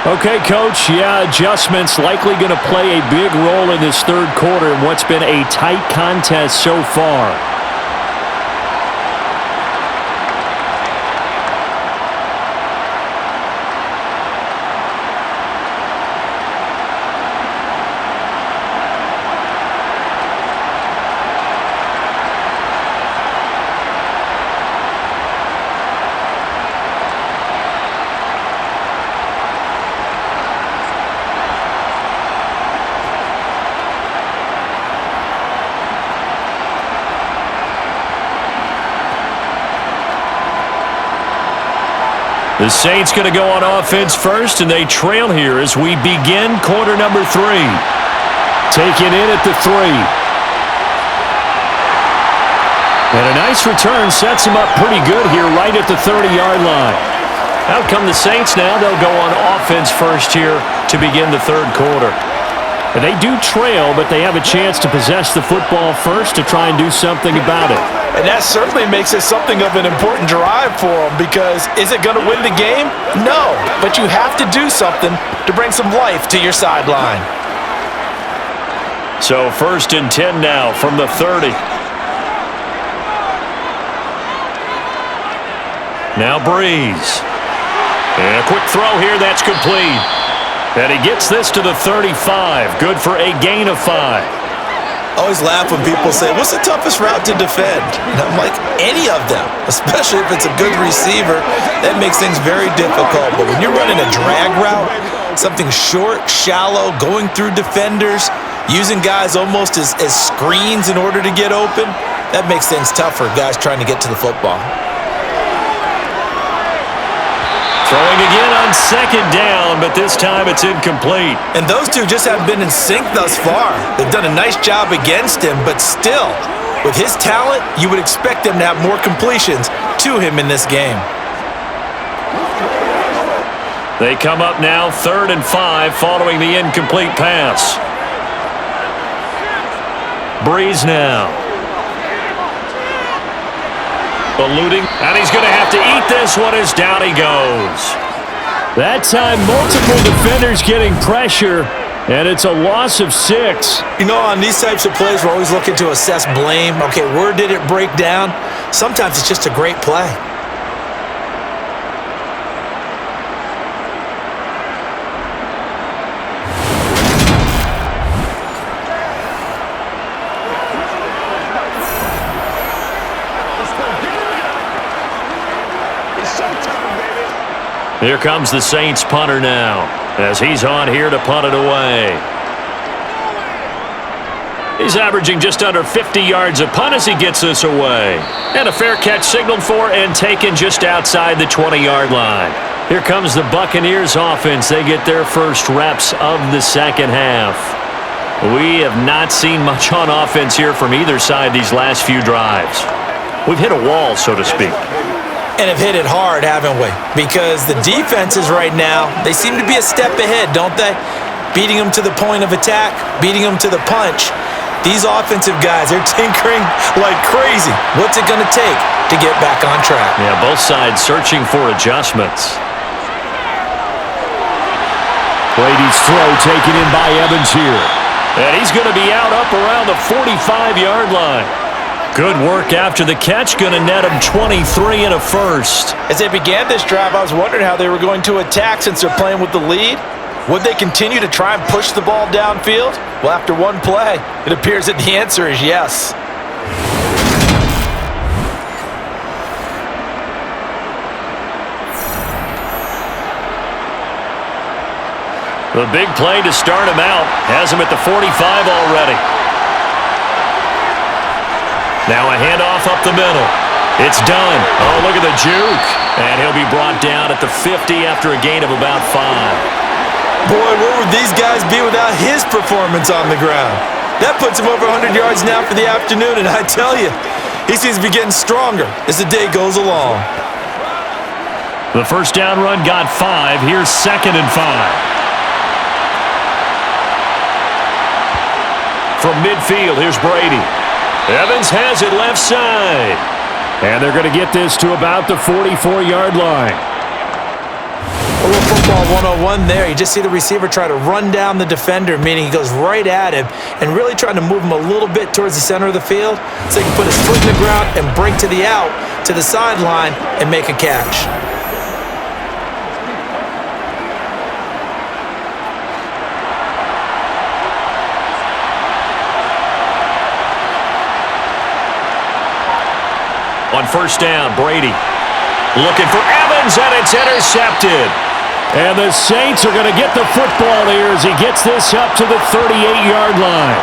Okay, Coach. Yeah, adjustments likely going to play a big role in this third quarter in what's been a tight contest so far. The Saints going to go on offense first, and they trail here as we begin quarter number 3. Taken in at the 3. And a nice return sets them up pretty good here right at the 30-yard line. Out come the Saints now. They'll go on offense first here to begin the third quarter. And they do trail, but they have a chance to possess the football first to try and do something about it. And that certainly makes it something of an important drive for them because is it going to win the game? No, but you have to do something to bring some life to your sideline. So 1st and 10 now from the 30. Now Breeze. And a quick throw here, that's complete. And he gets this to the 35. Good for a gain of 5. Always laugh when people say, what's the toughest route to defend? And I'm like, any of them, especially if it's a good receiver. That makes things very difficult. But when you're running a drag route, something short, shallow, going through defenders, using guys almost as screens in order to get open, that makes things tough for guys trying to get to the football. Throwing again on second down, but this time it's incomplete. And those two just haven't been in sync thus far. They've done a nice job against him, but still, with his talent, you would expect him to have more completions to him in this game. They come up now 3rd and 5 following the incomplete pass. Breeze now. Eluding, and he's going to have to eat this one as down he goes. That time, multiple defenders getting pressure, and it's a loss of 6. You know, on these types of plays, we're always looking to assess blame. Okay, where did it break down? Sometimes it's just a great play. Here comes the Saints punter now, as he's on here to punt it away. He's averaging just under 50 yards a punt as he gets this away. And a fair catch signaled for and taken just outside the 20-yard line. Here comes the Buccaneers offense. They get their first reps of the second half. We have not seen much on offense here from either side these last few drives. We've hit a wall, so to speak. And have hit it hard, haven't we? Because the defenses right now, they seem to be a step ahead, don't they? Beating them to the point of attack, beating them to the punch. These offensive guys, they're tinkering like crazy. What's it going to take to get back on track? Yeah, both sides searching for adjustments. Brady's throw taken in by Evans here. And he's going to be out up around the 45-yard line. Good work after the catch, going to net him 23 and a first. As they began this drive, I was wondering how they were going to attack since they're playing with the lead. Would they continue to try and push the ball downfield? Well, after one play, it appears that the answer is yes. The big play to start him out has him at the 45 already. Now a handoff up the middle. It's done. Oh, look at the juke. And he'll be brought down at the 50 after a gain of about 5. Boy, where would these guys be without his performance on the ground? That puts him over 100 yards now for the afternoon, and I tell you, he seems to be getting stronger as the day goes along. The first down run got 5. Here's 2nd and 5. From midfield, here's Brady. Evans has it left side. And they're going to get this to about the 44-yard line. A little football 101 there. You just see the receiver try to run down the defender, meaning he goes right at him and really trying to move him a little bit towards the center of the field so he can put his foot in the ground and break to the out, to the sideline, and make a catch. On first down, Brady looking for Evans, and it's intercepted. And the Saints are going to get the football here as he gets this up to the 38-yard line.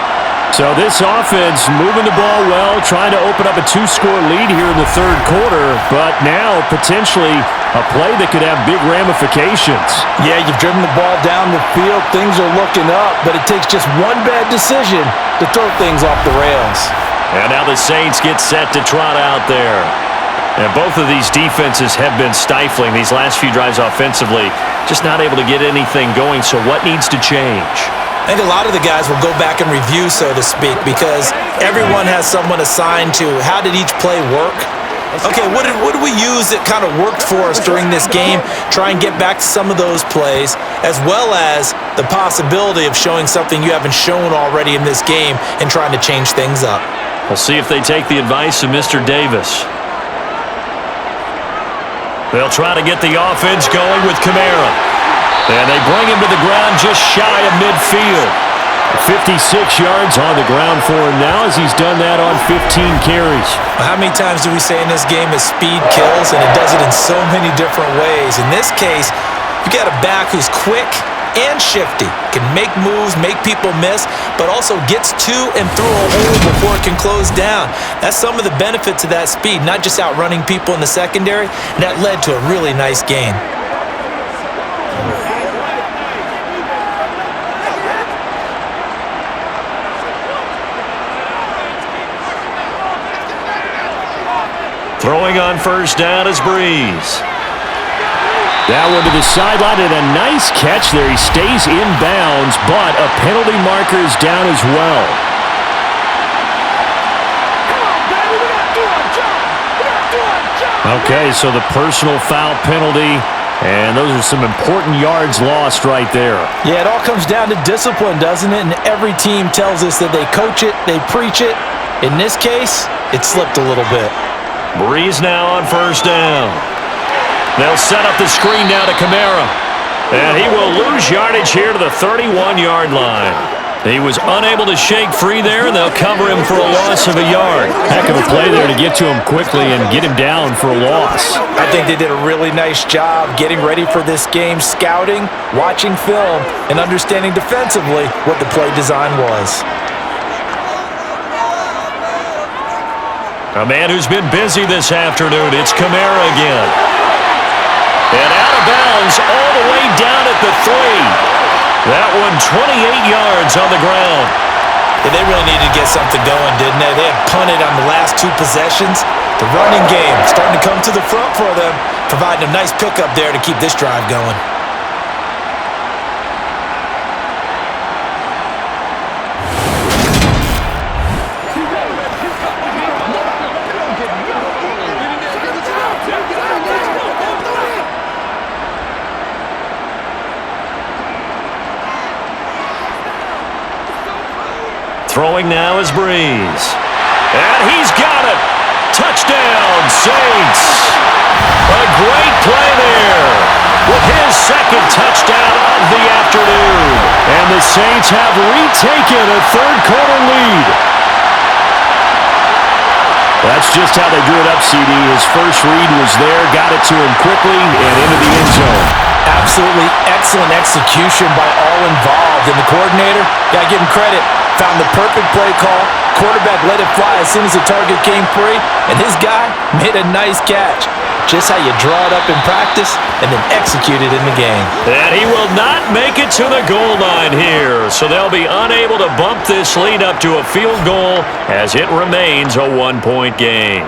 So this offense moving the ball well, trying to open up a 2-score lead here in the third quarter, but now potentially a play that could have big ramifications. Yeah, you've driven the ball down the field. Things are looking up, but it takes just one bad decision to throw things off the rails. And now the Saints get set to trot out there. And both of these defenses have been stifling these last few drives offensively. Just not able to get anything going, so what needs to change? I think a lot of the guys will go back and review, so to speak, because everyone has someone assigned to how did each play work. Okay, what did we use that kind of worked for us during this game? Try and get back to some of those plays, as well as the possibility of showing something you haven't shown already in this game and trying to change things up. We'll see if they take the advice of Mr. Davis. They'll try to get the offense going with Kamara. And they bring him to the ground just shy of midfield. 56 yards on the ground for him now as he's done that on 15 carries. How many times do we say in this game that speed kills, and it does it in so many different ways? In this case, you got a back who's quick and shifty, can make moves, make people miss, but also gets to and through a hole before it can close down. That's some of the benefits of that speed, not just outrunning people in the secondary, and that led to a really nice gain. Throwing on first down is Breeze. That one to the sideline, and a nice catch there. He stays in bounds, but a penalty marker is down as well. Okay, so the personal foul penalty, and those are some important yards lost right there. Yeah, it all comes down to discipline, doesn't it? And every team tells us that they coach it, they preach it. In this case, it slipped a little bit. Breeze now on first down. They'll set up the screen now to Kamara. And he will lose yardage here to the 31-yard line. He was unable to shake free there, and they'll cover him for a loss of a yard. Heck of a play there to get to him quickly and get him down for a loss. I think they did a really nice job getting ready for this game, scouting, watching film, and understanding defensively what the play design was. A man who's been busy this afternoon, it's Kamara again. And out of bounds all the way down at the 3. That one 28 yards on the ground. Yeah, they really needed to get something going, didn't they? They had punted on the last 2 possessions. The running game starting to come to the front for them, providing a nice pickup there to keep this drive going. Throwing now is Breeze. And he's got it. Touchdown, Saints. A great play there with his second touchdown of the afternoon. And the Saints have retaken a third-quarter lead. That's just how they drew it up, CD. His first read was there, got it to him quickly, and into the end zone. Absolutely excellent execution by all involved. And the coordinator, got to give him credit, found the perfect play call. Quarterback let it fly as soon as the target came free, and his guy made a nice catch. Just how you draw it up in practice and then execute it in the game. And he will not make it to the goal line here, so they'll be unable to bump this lead up to a field goal as it remains a one-point game.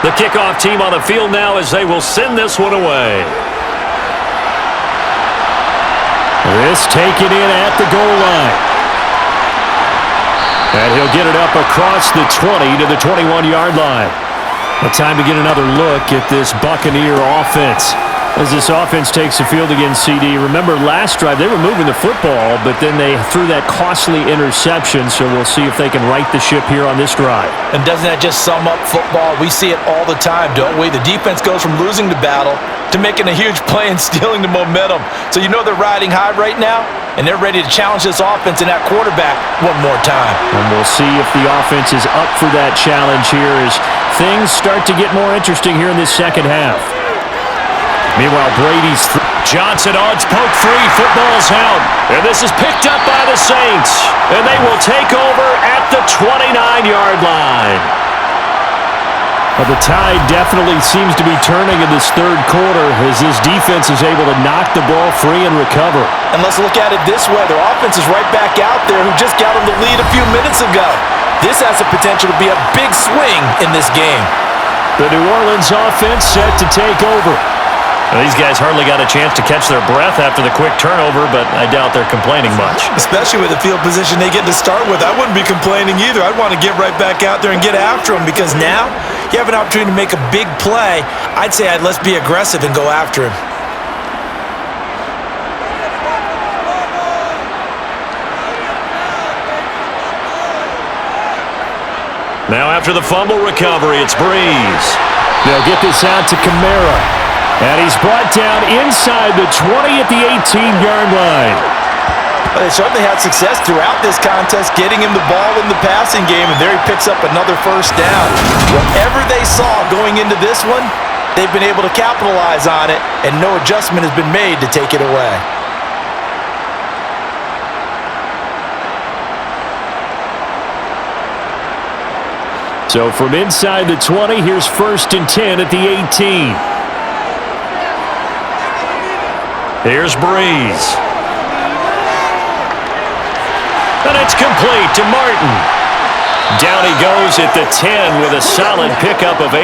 The kickoff team on the field now as they will send this one away. This taken in at the goal line. And he'll get it up across the 20 to the 21-yard line. A time to get another look at this Buccaneer offense. As this offense takes the field against CD. Remember last drive they were moving the football, but then they threw that costly interception, so we'll see if they can right the ship here on this drive. And doesn't that just sum up football? We see it all the time, don't we? The defense goes from losing the battle to making a huge play and stealing the momentum. So you know they're riding high right now, and they're ready to challenge this offense and that quarterback one more time. And we'll see if the offense is up for that challenge here as things start to get more interesting here in this second half. Meanwhile, Brady's Johnson odds poke free. Football's out. And this is picked up by the Saints. And they will take over at the 29-yard line. Well, the tide definitely seems to be turning in this third quarter as this defense is able to knock the ball free and recover. And let's look at it this way. Their offense is right back out there who just got them the lead a few minutes ago. This has the potential to be a big swing in this game. The New Orleans offense set to take over. Well, these guys hardly got a chance to catch their breath after the quick turnover, but I doubt they're complaining much. Especially with the field position they get to start with. I wouldn't be complaining either. I'd want to get right back out there and get after them because now you have an opportunity to make a big play. I'd say let's be aggressive and go after him. Now after the fumble recovery, it's Breeze. They'll get this out to Kamara. And he's brought down inside the 20 at the 18-yard line. Well, they certainly had success throughout this contest, getting him the ball in the passing game, and there he picks up another first down. Whatever they saw going into this one, they've been able to capitalize on it, and no adjustment has been made to take it away. So from inside the 20, here's 1st and 10 at the 18. Here's Breeze. And it's complete to Martin. Down he goes at the 10 with a solid pickup of 8.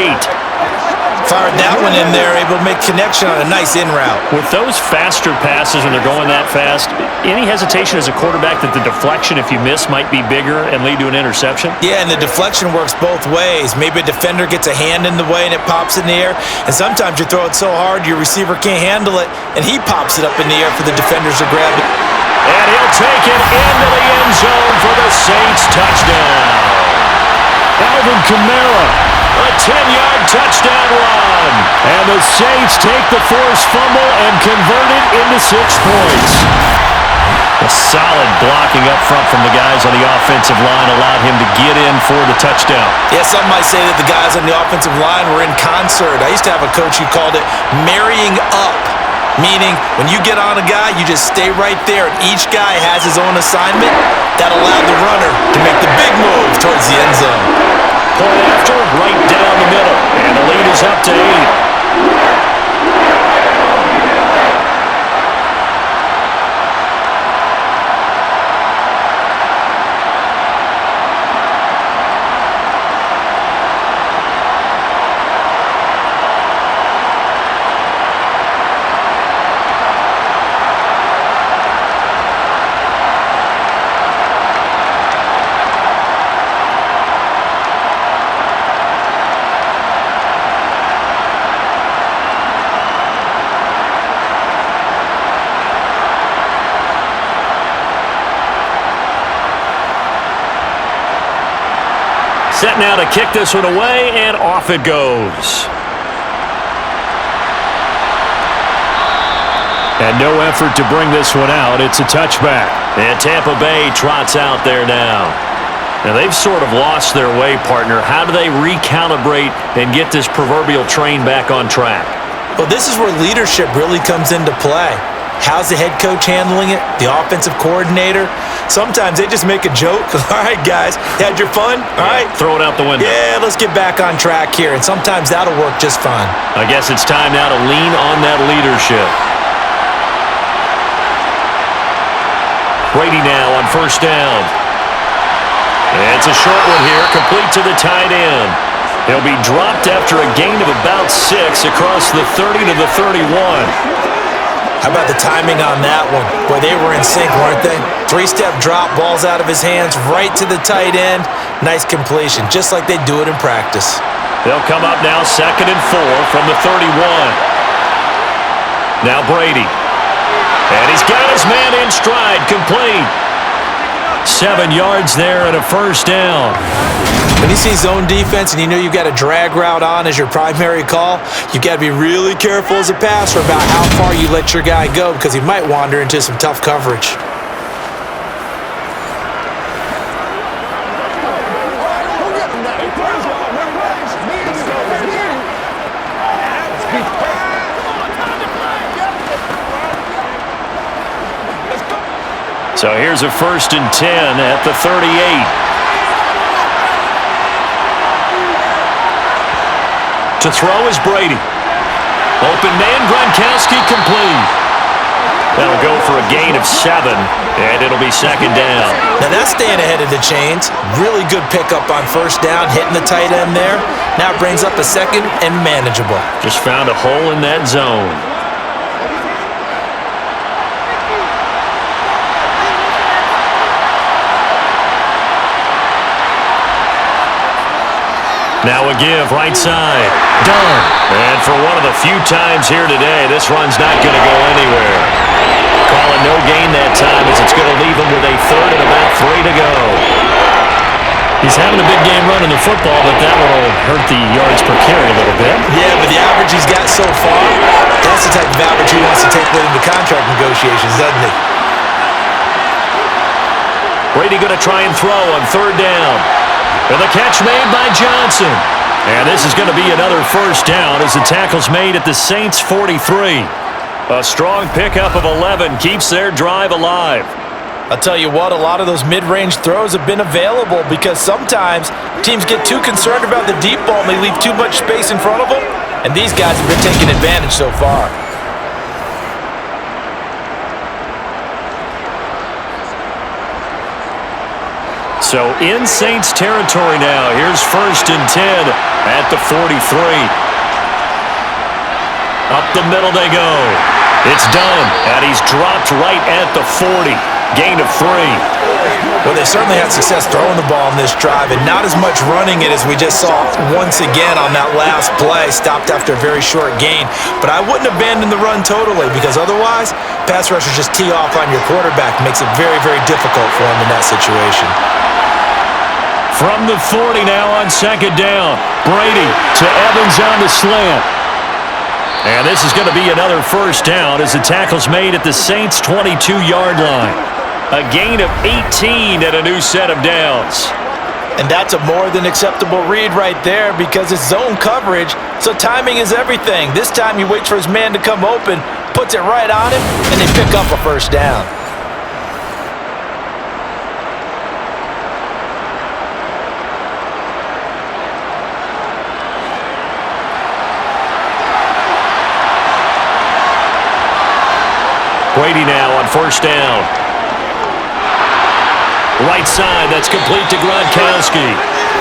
Fired that one in there, able to make connection on a nice in route. With those faster passes when they're going that fast, any hesitation as a quarterback that the deflection, if you miss, might be bigger and lead to an interception? Yeah, and the deflection works both ways. Maybe a defender gets a hand in the way and it pops in the air, and sometimes you throw it so hard your receiver can't handle it, and he pops it up in the air for the defenders to grab it. And he'll take it into the end zone for the Saints touchdown. Alvin Kamara. A 10-yard touchdown run. And the Saints take the forced fumble and convert it into 6 points. A solid blocking up front from the guys on the offensive line allowed him to get in for the touchdown. Yeah, some might say that the guys on the offensive line were in concert. I used to have a coach who called it marrying up, meaning when you get on a guy, you just stay right there, and each guy has his own assignment. That allowed the runner to make the big move towards the end zone. Point after, right down the middle, and the lead is up to 8. Set now to kick this one away, and off it goes. And no effort to bring this one out. It's a touchback. And Tampa Bay trots out there now. Now, they've sort of lost their way, partner. How do they recalibrate and get this proverbial train back on track? Well, this is where leadership really comes into play. How's the head coach handling it? The offensive coordinator? Sometimes they just make a joke. All right, guys, you had your fun? All right. Throw it out the window. Yeah, let's get back on track here. And sometimes that'll work just fine. I guess it's time now to lean on that leadership. Brady now on first down. And it's a short one here, complete to the tight end. He'll be dropped after a gain of about 6 across the 30 to the 31. How about the timing on that one? Boy, they were in sync, weren't they? 3-step drop, ball's out of his hands, right to the tight end. Nice completion, just like they do it in practice. They'll come up now 2nd and 4 from the 31. Now Brady. And he's got his man in stride, complete. 7 yards there and a first down. When you see zone defense and you know you've got a drag route on as your primary call, you've got to be really careful as a passer about how far you let your guy go because he might wander into some tough coverage. So here's a 1st and 10 at the 38. To throw is Brady. Open man, Gronkowski complete. That'll go for a gain of 7, and it'll be second down. Now that's staying ahead of the chains. Really good pickup on first down, hitting the tight end there. Now it brings up a second and manageable. Just found a hole in that zone. Now a give, right side. Done. And for one of the few times here today, this run's not going to go anywhere. Calling no gain that time as it's going to leave him with a third and about 3 to go. He's having a big game running the football, but that will hurt the yards per carry a little bit. Yeah, but the average he's got so far, that's the type of average he wants to take with him to contract negotiations, doesn't he? Brady going to try and throw on third down. And the catch made by Johnson. And this is going to be another first down as the tackle's made at the Saints' 43. A strong pickup of 11 keeps their drive alive. I'll tell you what, a lot of those mid-range throws have been available because sometimes teams get too concerned about the deep ball and they leave too much space in front of them. And these guys have been taking advantage so far. So in Saints territory now. Here's 1st and 10 at the 43. Up the middle they go. It's done, and he's dropped right at the 40. Gain of 3. Well, they certainly had success throwing the ball in this drive, and not as much running it as we just saw once again on that last play. Stopped after a very short gain. But I wouldn't abandon the run totally, because otherwise, pass rushers just tee off on your quarterback. Makes it very, very difficult for him in that situation. From the 40 now on second down. Brady to Evans on the slant. And this is going to be another first down as the tackle's made at the Saints' 22-yard line. A gain of 18 and a new set of downs. And that's a more than acceptable read right there because it's zone coverage, so timing is everything. This time he waits for his man to come open, puts it right on him, and they pick up a first down. Brady now on first down. Right side, that's complete to Gronkowski.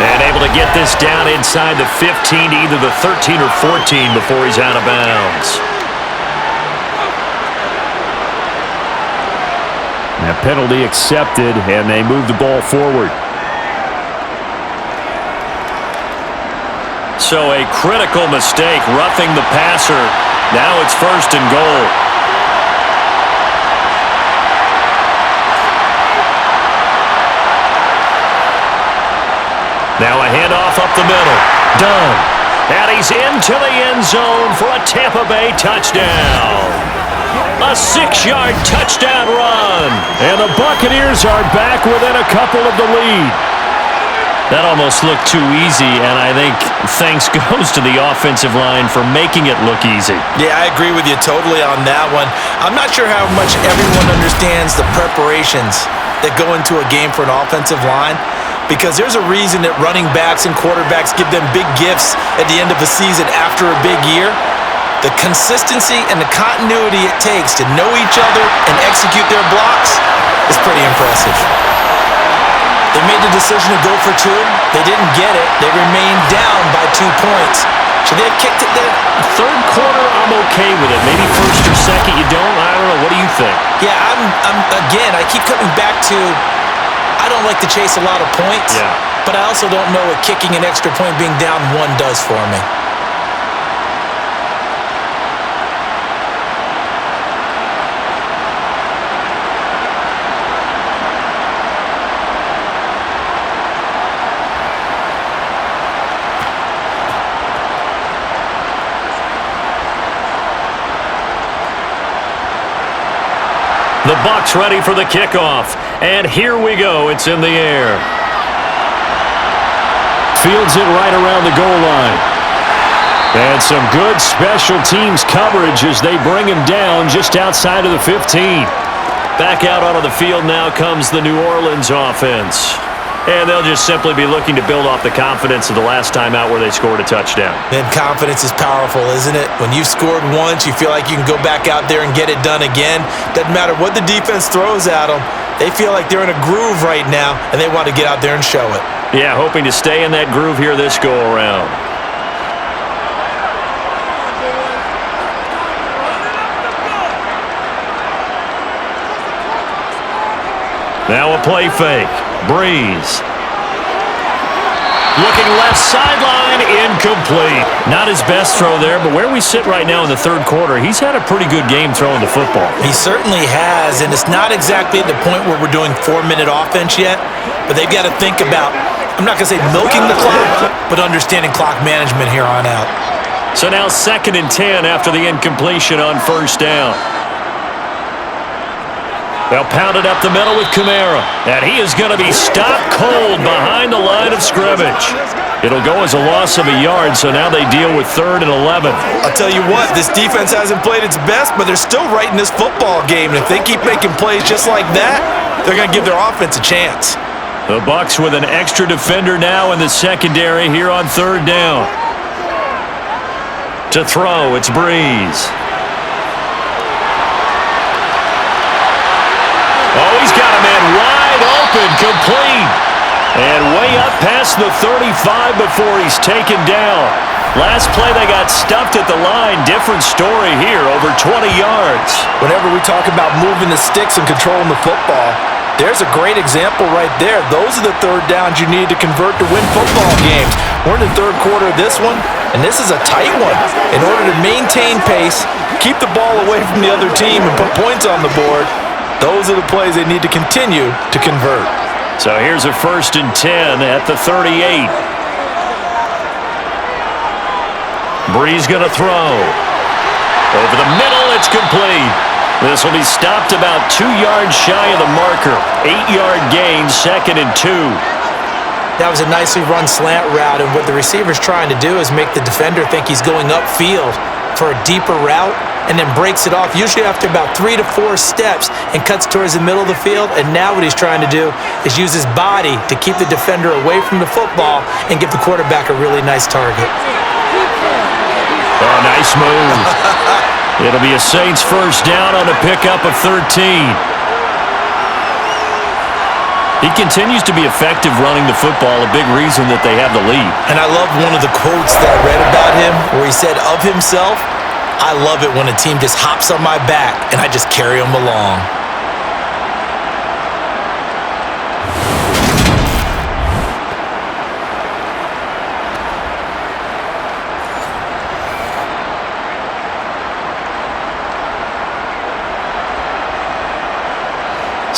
And able to get this down inside the 15 to either the 13 or 14 before he's out of bounds. That penalty accepted, and they move the ball forward. So a critical mistake, roughing the passer. Now it's 1st and goal. Now a handoff up the middle. Done. And he's into the end zone for a Tampa Bay touchdown. A 6-yard touchdown run. And the Buccaneers are back within a couple of the lead. That almost looked too easy, and I think thanks goes to the offensive line for making it look easy. Yeah, I agree with you totally on that one. I'm not sure how much everyone understands the preparations that go into a game for an offensive line, because there's a reason that running backs and quarterbacks give them big gifts at the end of a season after a big year. The consistency and the continuity it takes to know each other and execute their blocks is pretty impressive. They made the decision to go for 2. They didn't get it. They remained down by 2 points. Should they have kicked it there? Third quarter, I'm okay with it. Maybe first or second, you don't. I don't know. What do you think? Yeah, again, I keep coming back to I don't like to chase a lot of points, but I also don't know what kicking an extra point being down 1 does for me. The Bucs ready for the kickoff. And here we go. It's in the air. Fields it right around the goal line. And some good special teams coverage as they bring him down just outside of the 15. Back out onto the field now comes the New Orleans offense. And they'll just simply be looking to build off the confidence of the last time out where they scored a touchdown. And confidence is powerful, isn't it? When you've scored once, you feel like you can go back out there and get it done again. Doesn't matter what the defense throws at them. They feel like they're in a groove right now, and they want to get out there and show it. Yeah, hoping to stay in that groove here this go-around. Now a play fake. Breeze. Looking left sideline, incomplete. Not his best throw there, but where we sit right now in the third quarter, he's had a pretty good game throwing the football. He certainly has, and it's not exactly at the point where we're doing 4-minute offense yet, but they've got to think about, I'm not going to say milking the clock, but understanding clock management here on out. So now 2nd and 10 after the incompletion on first down. They'll pound it up the middle with Kamara. And he is going to be stopped cold behind the line of scrimmage. It'll go as a loss of a yard, so now they deal with 3rd and 11. I'll tell you what, this defense hasn't played its best, but they're still right in this football game. And if they keep making plays just like that, they're going to give their offense a chance. The Bucs with an extra defender now in the secondary here on 3rd down. To throw, it's Breeze. Oh, he's got a man wide open, complete. And way up past the 35 before he's taken down. Last play, they got stuffed at the line. Different story here, over 20 yards. Whenever we talk about moving the sticks and controlling the football, there's a great example right there. Those are the 3rd downs you need to convert to win football games. We're in the 3rd quarter of this one, and this is a tight one. In order to maintain pace, keep the ball away from the other team, and put points on the board, those are the plays they need to continue to convert. So here's a 1st and 10 at the 38. Breeze going to throw. Over the middle, it's complete. This will be stopped about 2 yards shy of the marker. 8-yard gain, 2nd and 2. That was a nicely run slant route, and what the receiver's trying to do is make the defender think he's going upfield for a deeper route, and then breaks it off, usually after about 3 to 4 steps, and cuts towards the middle of the field. And now what he's trying to do is use his body to keep the defender away from the football and give the quarterback a really nice target. Oh, nice move. It'll be a Saints 1st down on a pickup of 13. He continues to be effective running the football, a big reason that they have the lead. And I love one of the quotes that I read about him where he said of himself, "I love it when a team just hops on my back and I just carry them along."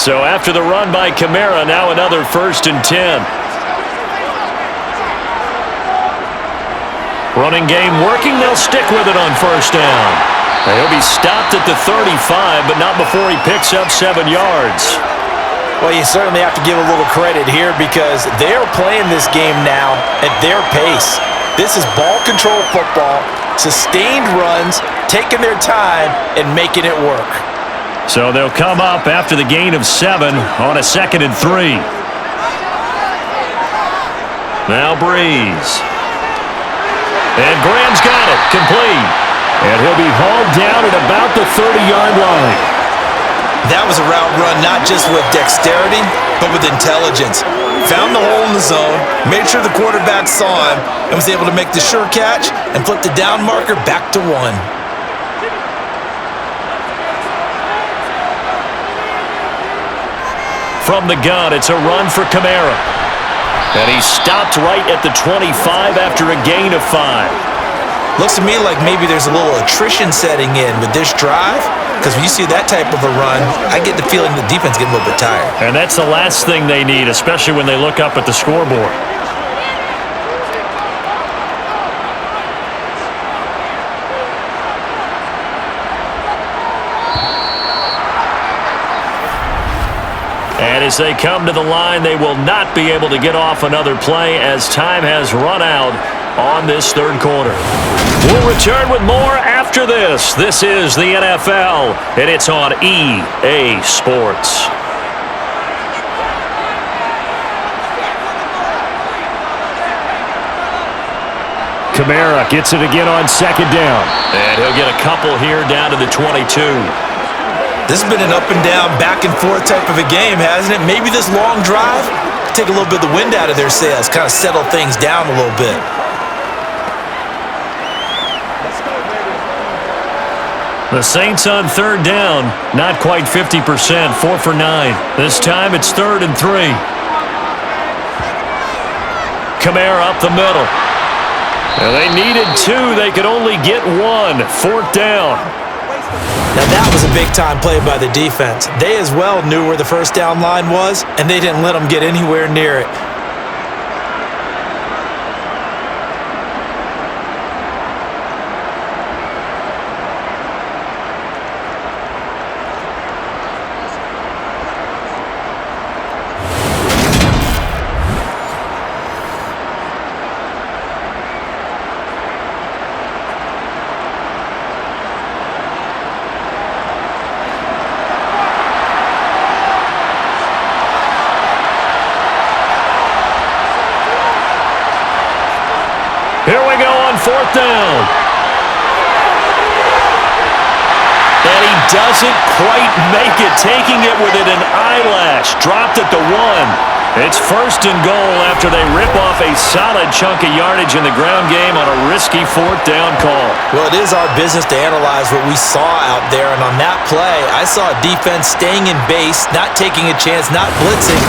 So after the run by Kamara, now another 1st and 10. Running game working, they'll stick with it on 1st down. He'll be stopped at the 35, but not before he picks up 7 yards. Well, you certainly have to give a little credit here because they're playing this game now at their pace. This is ball control football, sustained runs, taking their time, and making it work. So they'll come up after the gain of 7 on a 2nd and 3. Now Breeze. And Graham's got it, complete. And he'll be hauled down at about the 30-yard line. That was a route run not just with dexterity, but with intelligence. Found the hole in the zone, made sure the quarterback saw him, and was able to make the sure catch and flip the down marker back to 1. From the gun, it's a run for Kamara. And he's stopped right at the 25 after a gain of 5. Looks to me like maybe there's a little attrition setting in with this drive, because when you see that type of a run, I get the feeling the defense getting a little bit tired. And that's the last thing they need, especially when they look up at the scoreboard. And as they come to the line, they will not be able to get off another play as time has run out on this 3rd quarter. We'll return with more after this. This is the NFL, and it's on EA Sports. Kamara gets it again on second down. And he'll get a couple here down to the 22. This has been an up and down, back and forth type of a game, hasn't it? Maybe this long drive, take a little bit of the wind out of their sails, kind of settle things down a little bit. The Saints on third down, not quite 50%, 4 for 9. This time it's 3rd and 3. Kamara up the middle. And they needed 2. They could only get 1. 4th down. Now that was a big-time play by the defense. They as well knew where the first down line was, and they didn't let them get anywhere near it. Here we go on 4th down. And he doesn't quite make it, taking it within an eyelash. Dropped at the 1. It's 1st and goal after they rip off a solid chunk of yardage in the ground game on a risky 4th down call. Well, it is our business to analyze what we saw out there, and on that play, I saw a defense staying in base, not taking a chance, not blitzing,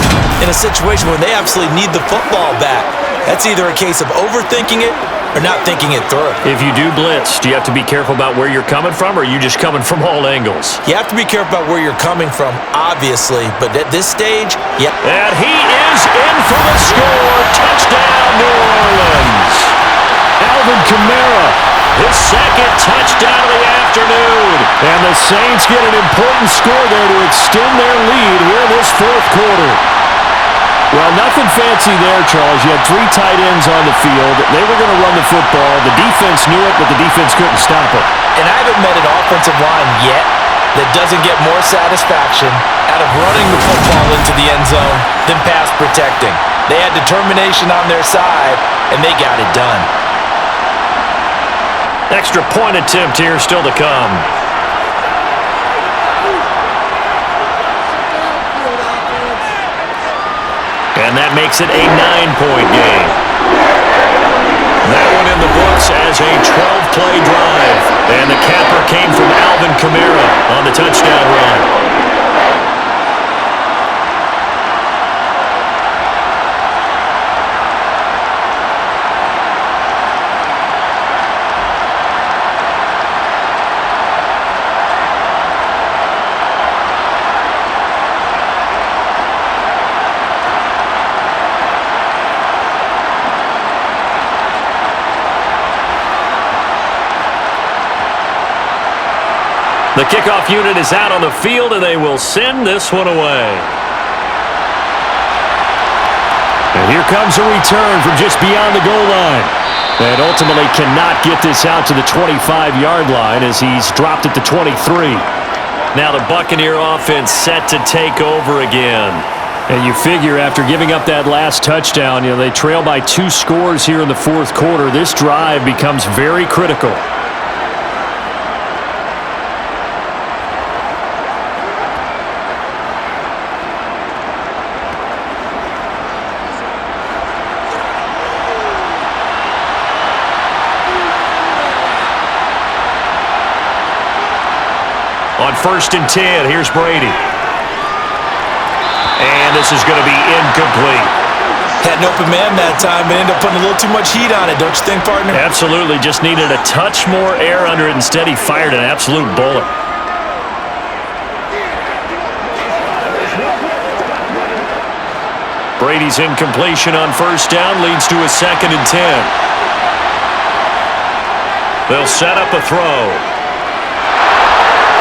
in a situation where they absolutely need the football back. That's either a case of overthinking it or not thinking it through. If you do blitz, do you have to be careful about where you're coming from, or are you just coming from all angles? You have to be careful about where you're coming from, obviously, but at this stage, yeah. And he is in for the score. Touchdown, New Orleans. Alvin Kamara, His second touchdown of the afternoon. and the Saints get an important score there to extend their lead here in this 4th quarter. Well, nothing fancy there, Charles. You had 3 tight ends on the field. They were going to run the football. The defense knew it, but the defense couldn't stop it. And I haven't met an offensive line yet that doesn't get more satisfaction out of running the football into the end zone than pass protecting. They had determination on their side, and they got it done. Extra point attempt here still to come. And that makes it a 9-point game. That one in the books as a 12-play drive. And the capper came from Alvin Kamara on the touchdown run. The kickoff unit is out on the field, and they will send this one away. And here comes a return from just beyond the goal line. And ultimately cannot get this out to the 25-yard line as he's dropped at the 23. Now the Buccaneer offense set to take over again. And you figure after giving up that last touchdown, they trail by 2 scores here in the 4th quarter. This drive becomes very critical. On 1st and 10, here's Brady. And this is going to be incomplete. Had an open man that time, but ended up putting a little too much heat on it, don't you think, partner? Absolutely. Just needed a touch more air under it. Instead, he fired an absolute bullet. Brady's incompletion on 1st down leads to a 2nd and 10. They'll set up a throw.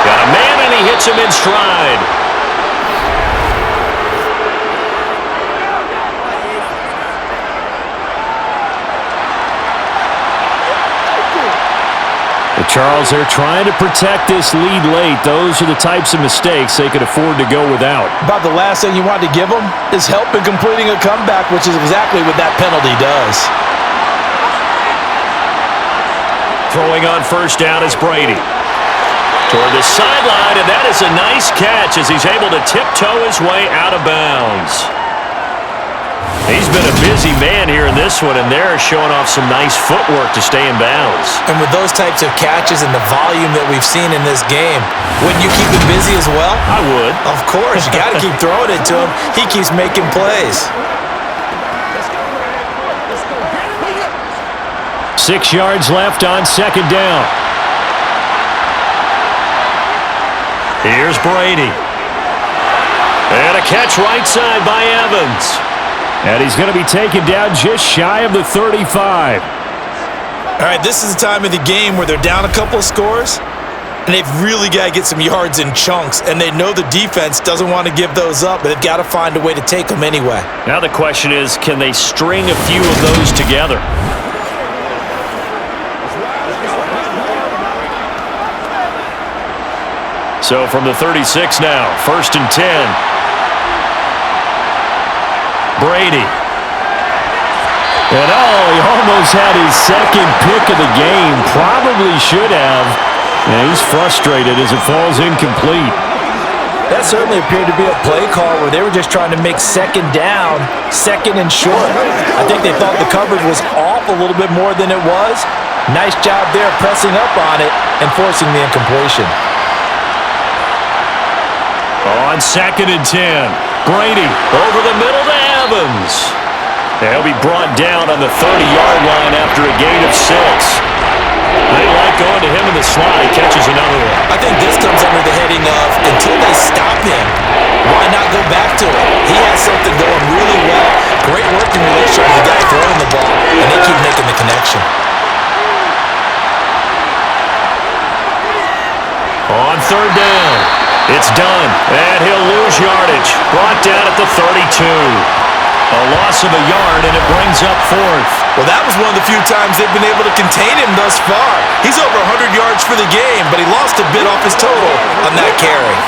Got a man, and he hits him in stride. Charles, they're trying to protect this lead late. Those are the types of mistakes they could afford to go without. About the last thing you want to give them is help in completing a comeback, which is exactly what that penalty does. Throwing on first down is Brady. Toward the sideline, and that is a nice catch as he's able to tiptoe his way out of bounds. He's been a busy man here in this one, and they're showing off some nice footwork to stay in bounds. And with those types of catches and the volume that we've seen in this game, wouldn't you keep him busy as well? I would. Of course. You got to keep throwing it to him. He keeps making plays. 6 yards left on second down. Here's Brady. And a catch right side by Evans. And he's going to be taken down just shy of the 35. All right, this is the time of the game where they're down a couple of scores, and they've really got to get some yards in chunks, and they know the defense doesn't want to give those up, but they've got to find a way to take them anyway. Now the question is, can they string a few of those together? So from the 36 now, 1st and 10. Brady. And he almost had his second pick of the game. Probably should have. And he's frustrated as it falls incomplete. That certainly appeared to be a play call where they were just trying to make second down, second and short. I think they thought the coverage was off a little bit more than it was. Nice job there pressing up on it and forcing the incompletion. On 2nd and 10, Brady over the middle to Evans. He'll be brought down on the 30-yard line after a gain of 6. They like going to him in the slot. He catches another one. I think this comes under the heading of, until they stop him, why not go back to it? He has something going really well. Great working relationship with the guy throwing the ball, and they keep making the connection. On 3rd down, it's done, and he'll lose yardage. Brought down at the 32. A loss of a yard, and it brings up 4th. Well, that was one of the few times they've been able to contain him thus far. He's over 100 yards for the game, but he lost a bit off his total on that carry.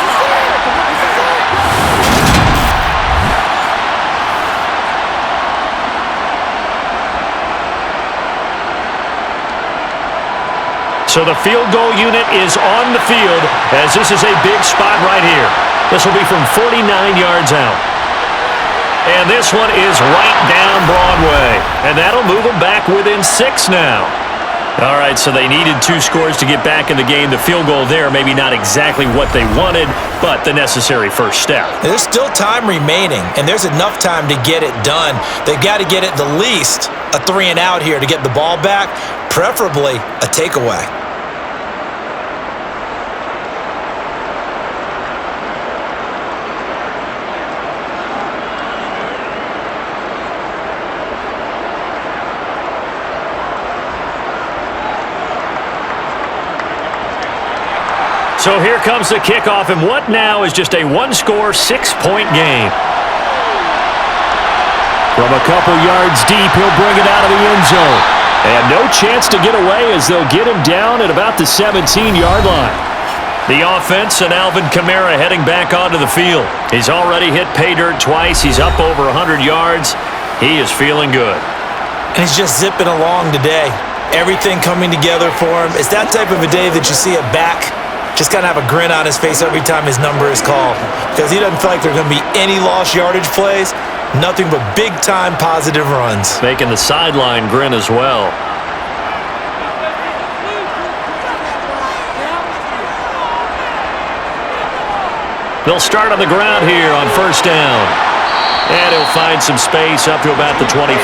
So the field goal unit is on the field as this is a big spot right here. This will be from 49 yards out. And this one is right down Broadway. And that'll move them back within 6 now. All right, so they needed 2 scores to get back in the game. The field goal there, maybe not exactly what they wanted, but the necessary first step. There's still time remaining, and there's enough time to get it done. They've got to get it the least a 3 and out here to get the ball back, preferably a takeaway. So here comes the kickoff, and what now is just a 1-score, 6-point game. From a couple yards deep, he'll bring it out of the end zone. And no chance to get away as they'll get him down at about the 17-yard line. The offense and Alvin Kamara heading back onto the field. He's already hit pay dirt twice. He's up over 100 yards. He is feeling good. And he's just zipping along today. Everything coming together for him. It's that type of a day that you see a back just kind of have a grin on his face every time his number is called, because he doesn't feel like there are going to be any lost yardage plays, nothing but big-time positive runs. Making the sideline grin as well. They'll start on the ground here on 1st down. And he'll find some space up to about the 25.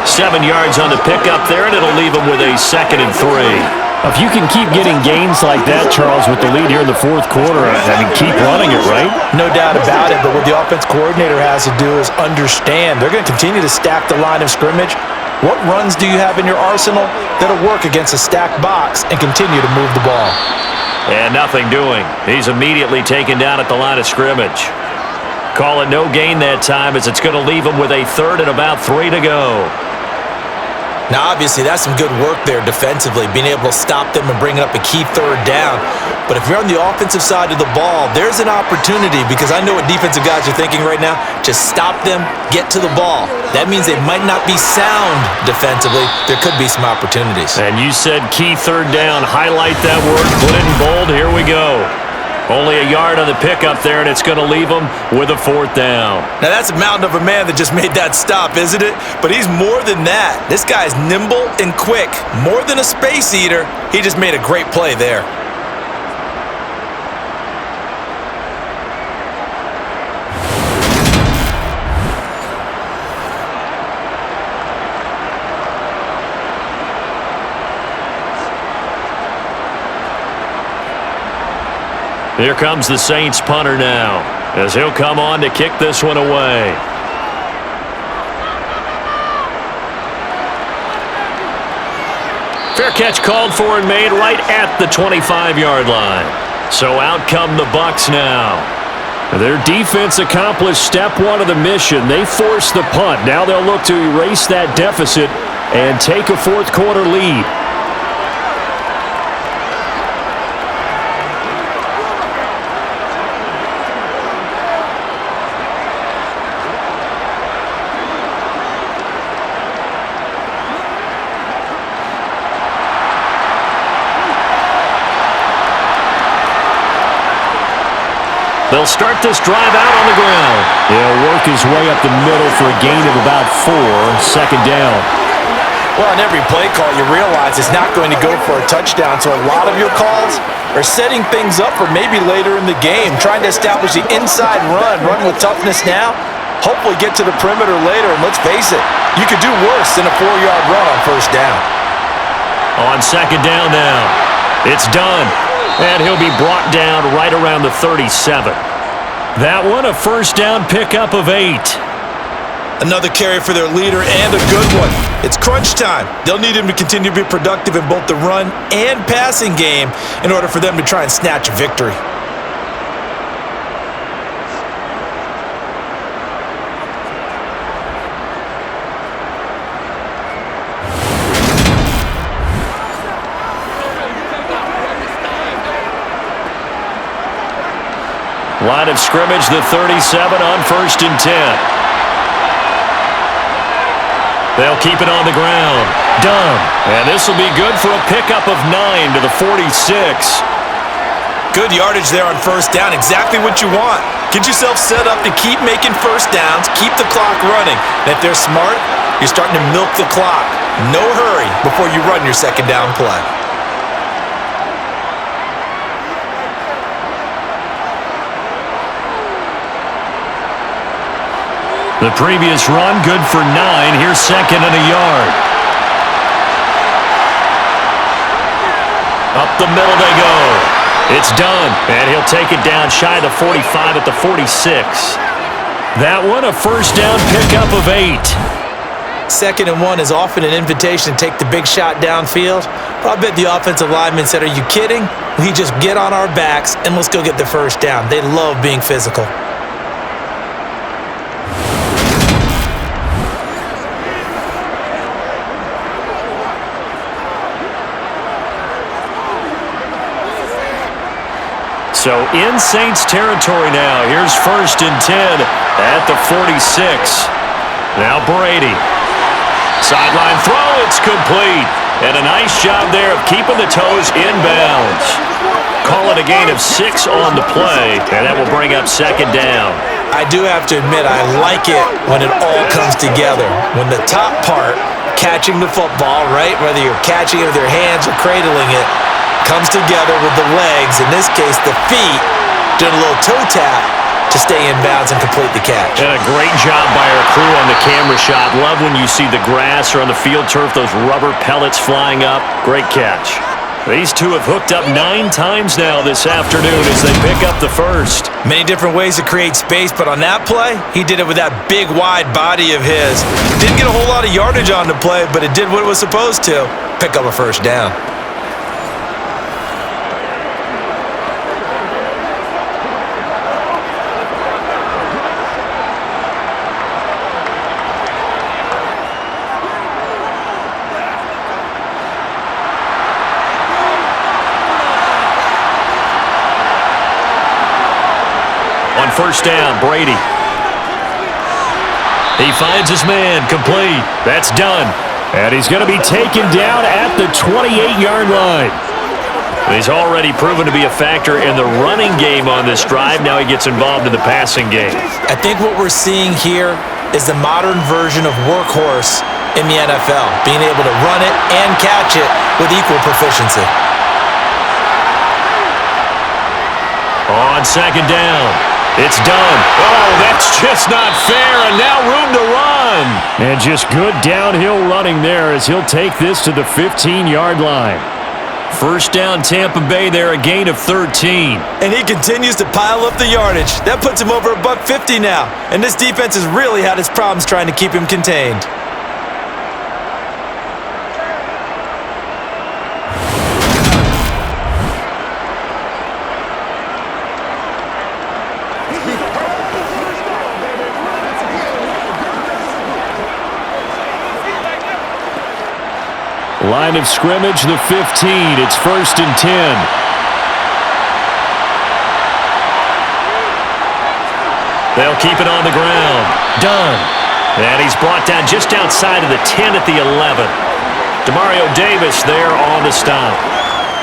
7 yards on the pickup there, and it'll leave him with a 2nd and 3. If you can keep getting gains like that, Charles, with the lead here in the 4th quarter, I mean, keep running it, right? No doubt about it, but what the offense coordinator has to do is understand they're going to continue to stack the line of scrimmage. What runs do you have in your arsenal that'll work against a stacked box and continue to move the ball? And nothing doing. He's immediately taken down at the line of scrimmage. Call it no gain that time as it's going to leave him with a 3rd and about 3 to go. Now, obviously, that's some good work there defensively, being able to stop them and bringing up a key third down. But if you're on the offensive side of the ball, there's an opportunity, because I know what defensive guys are thinking right now. Just stop them, get to the ball. That means they might not be sound defensively. There could be some opportunities. And you said key third down. Highlight that word, put it in bold. Here we go. Only a yard on the pickup there, and it's going to leave them with a 4th down. Now, that's a mountain of a man that just made that stop, isn't it? But he's more than that. This guy's nimble and quick. More than a space eater. He just made a great play there. Here comes the Saints punter now, as he'll come on to kick this one away. Fair catch called for and made right at the 25-yard line. So out come the Bucs now. Their defense accomplished step 1 of the mission. They forced the punt. Now they'll look to erase that deficit and take a 4th quarter lead. They'll start this drive out on the ground. He'll work his way up the middle for a gain of about 4, 2nd down. Well, on every play call, you realize it's not going to go for a touchdown, so a lot of your calls are setting things up for maybe later in the game, trying to establish the inside run with toughness now, hopefully get to the perimeter later, and let's face it, you could do worse than a 4-yard run on 1st down. On 2nd down now, it's done. And he'll be brought down right around the 37. That one, a 1st down pickup of 8. Another carry for their leader, and a good one. It's crunch time. They'll need him to continue to be productive in both the run and passing game in order for them to try and snatch a victory. Line of scrimmage, the 37 on 1st and 10. They'll keep it on the ground. Done. And this will be good for a pickup of 9 to the 46. Good yardage there on 1st down. Exactly what you want. Get yourself set up to keep making 1st downs, keep the clock running. And if they're smart, you're starting to milk the clock. No hurry before you run your 2nd down play. The previous run, good for 9. Here's 2nd and a yard. Up the middle they go. It's done. And he'll take it down shy of the 45 at the 46. That one, a 1st down pickup of 8. 2nd and 1 is often an invitation to take the big shot downfield. But I bet the offensive lineman said, "Are you kidding? We just get on our backs and let's go get the 1st down." They love being physical. So in Saints territory now. Here's 1st and 10 at the 46. Now Brady. Sideline throw, it's complete. And a nice job there of keeping the toes inbounds. Call it a gain of 6 on the play, and that will bring up 2nd down. I do have to admit, I like it when it all comes together. When the top part, catching the football, right, whether you're catching it with your hands or cradling it, comes together with the legs, in this case the feet, doing a little toe tap to stay in bounds and complete the catch. And a great job by our crew on the camera shot. Love when you see the grass or on the field turf, those rubber pellets flying up. Great catch. These two have hooked up 9 times now this afternoon as they pick up the 1st. Many different ways to create space, but on that play, he did it with that big, wide body of his. Didn't get a whole lot of yardage on the play, but it did what it was supposed to. Pick up a 1st down. first down. Brady. He finds his man, complete. That's done. And he's going to be taken down at the 28-yard line. He's already proven to be a factor in the running game on this drive. Now he gets involved in the passing game. I think what we're seeing here is the modern version of workhorse in the NFL, being able to run it and catch it with equal proficiency. On second down, it's done. Oh, that's just not fair, and now room to run. And just good downhill running there as he'll take this to the 15-yard line. First down, Tampa Bay there, a gain of 13. And he continues to pile up the yardage. That puts him over $150 now. And this defense has really had its problems trying to keep him contained. Line of scrimmage, the 15. It's 1st and 10. They'll keep it on the ground. Done. And he's brought down just outside of the 10 at the 11. Demario Davis there on the stop.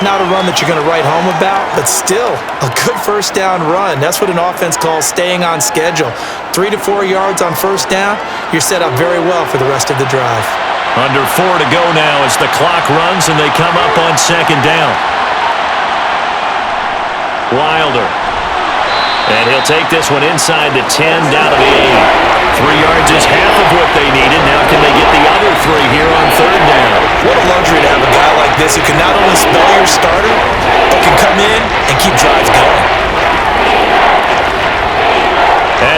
Not a run that you're going to write home about, but still a good first down run. That's what an offense calls staying on schedule. 3 to 4 yards on first down, you're set up very well for the rest of the drive. Under 4 to go now as the clock runs and they come up on second down. Wilder. And he'll take this one inside the 10 down to the 8. 3 yards is half of what they needed. Now can they get the other 3 here on third down? What a luxury to have a guy like this who can not only spell your starter, but can come in and keep drives going.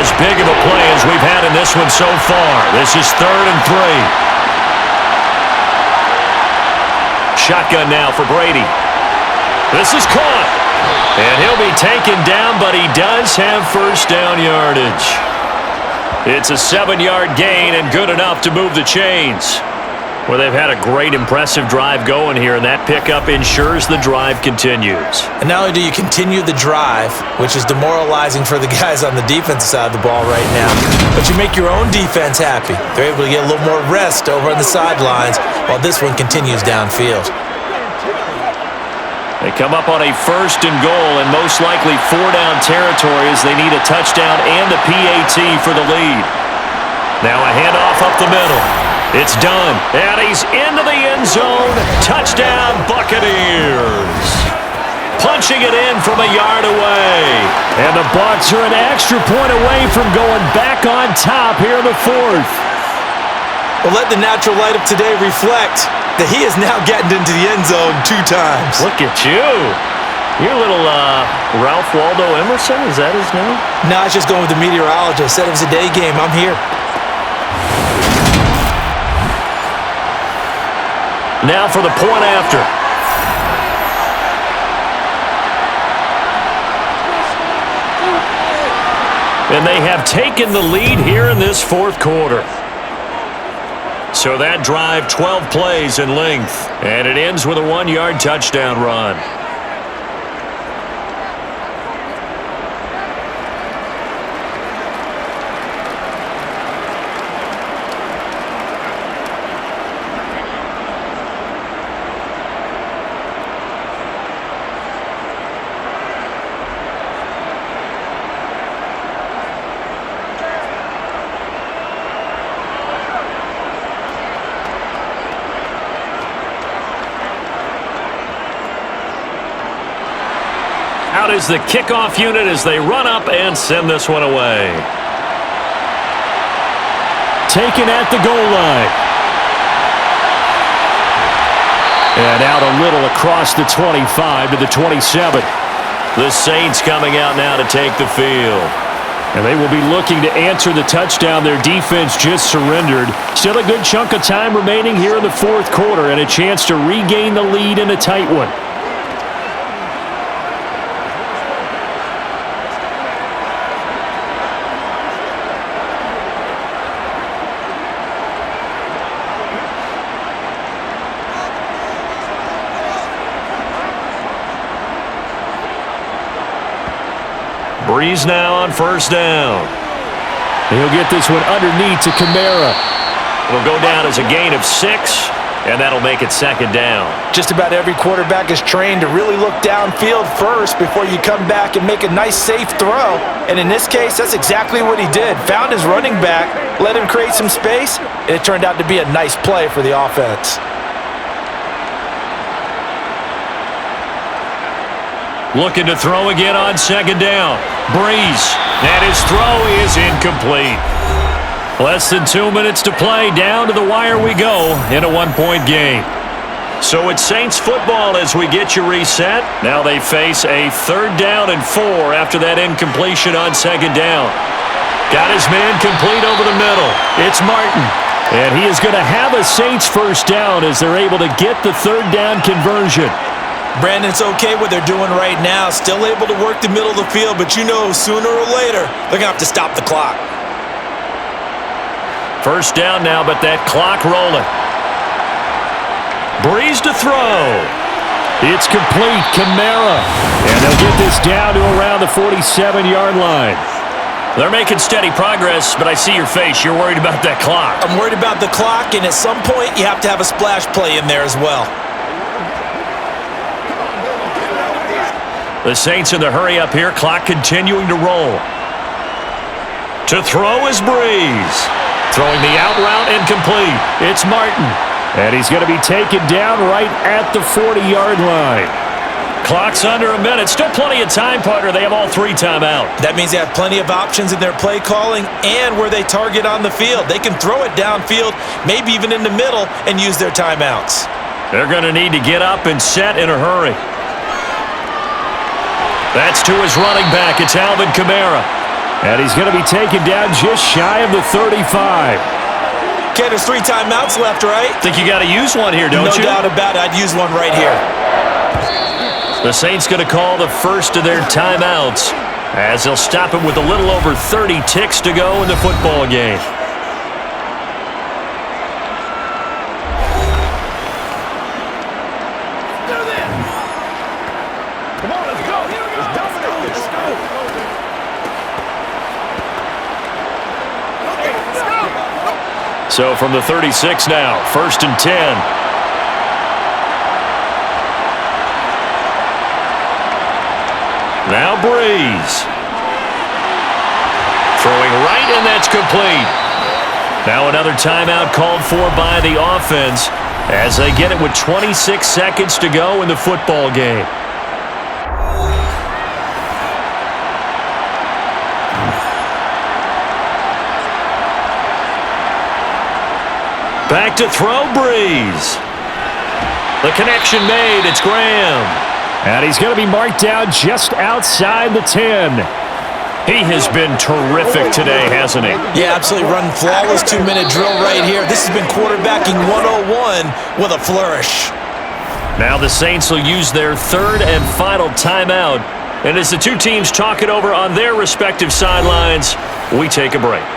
As big of a play as we've had in this one so far. This is 3rd and 3. Shotgun now for Brady. This is caught. And he'll be taken down, but he does have first down yardage. It's a 7-yard gain and good enough to move the chains. Well, they've had a great, impressive drive going here, and that pickup ensures the drive continues. And not only do you continue the drive, which is demoralizing for the guys on the defensive side of the ball right now, but you make your own defense happy. They're able to get a little more rest over on the sidelines while this one continues downfield. They come up on a 1st and goal and most likely 4-down territory as they need a touchdown and a PAT for the lead. Now a handoff up the middle. It's done, and he's into the end zone. Touchdown, Buccaneers. Punching it in from a yard away. And the Bucs are an extra point away from going back on top here in the 4th. Well, let the natural light of today reflect that he is now getting into the end zone 2 times. Look at you. You're a little Ralph Waldo Emerson, is that his name? No, I was just going with the meteorologist. Said it was a day game. I'm here. Now for the point after. And they have taken the lead here in this 4th quarter. So that drive, 12 plays in length. And it ends with a 1-yard touchdown run. Out is the kickoff unit as they run up and send this one away. Taken at the goal line. And out a little across the 25 to the 27. The Saints coming out now to take the field. And they will be looking to answer the touchdown their defense just surrendered. Still a good chunk of time remaining here in the 4th quarter and a chance to regain the lead in a tight one. Breeze now on first down. He'll get this one underneath to Kamara. It'll go down as a gain of 6, and that'll make it second down. Just about every quarterback is trained to really look downfield first before you come back and make a nice, safe throw. And in this case, that's exactly what he did. Found his running back, let him create some space, and it turned out to be a nice play for the offense. Looking to throw again on second down. Breeze, and his throw is incomplete. Less than 2 minutes to play. Down to the wire we go in a one-point game. So it's Saints football as we get you reset. Now they face a 3rd down and 4 after that incompletion on second down. Got his man complete over the middle. It's Martin. And he is going to have a Saints first down as they're able to get the 3rd down conversion. Brandon, it's okay what they're doing right now. Still able to work the middle of the field, but you know sooner or later they're going to have to stop the clock. First down now, but that clock rolling. Breeze to throw. It's complete. Kamara. And they'll get this down to around the 47-yard line. They're making steady progress, but I see your face. You're worried about that clock. I'm worried about the clock, and at some point you have to have a splash play in there as well. The Saints in the hurry up here. Clock continuing to roll. To throw is Breeze. Throwing the out route incomplete. It's Martin. And he's going to be taken down right at the 40-yard line. Clock's under a minute. Still plenty of time, partner. They have all 3 timeout. That means they have plenty of options in their play calling and where they target on the field. They can throw it downfield, maybe even in the middle, and use their timeouts. They're going to need to get up and set in a hurry. That's to his running back. It's Alvin Kamara. And he's going to be taken down just shy of the 35. Okay, there's 3 timeouts left, right? Think you got to use one here, don't you? No doubt about it. I'd use one right here. The Saints going to call the first of their timeouts as they'll stop him with a little over 30 ticks to go in the football game. So from the 36 now, 1st and 10. Now Breeze. Throwing right, and that's complete. Now another timeout called for by the offense as they get it with 26 seconds to go in the football game. Back to throw, Breeze. The connection made. It's Graham. And he's going to be marked down just outside the 10. He has been terrific today, hasn't he? Yeah, absolutely. Running flawless 2-minute drill right here. This has been quarterbacking 101 with a flourish. Now the Saints will use their 3rd and final timeout. And as the 2 teams talk it over on their respective sidelines, we take a break.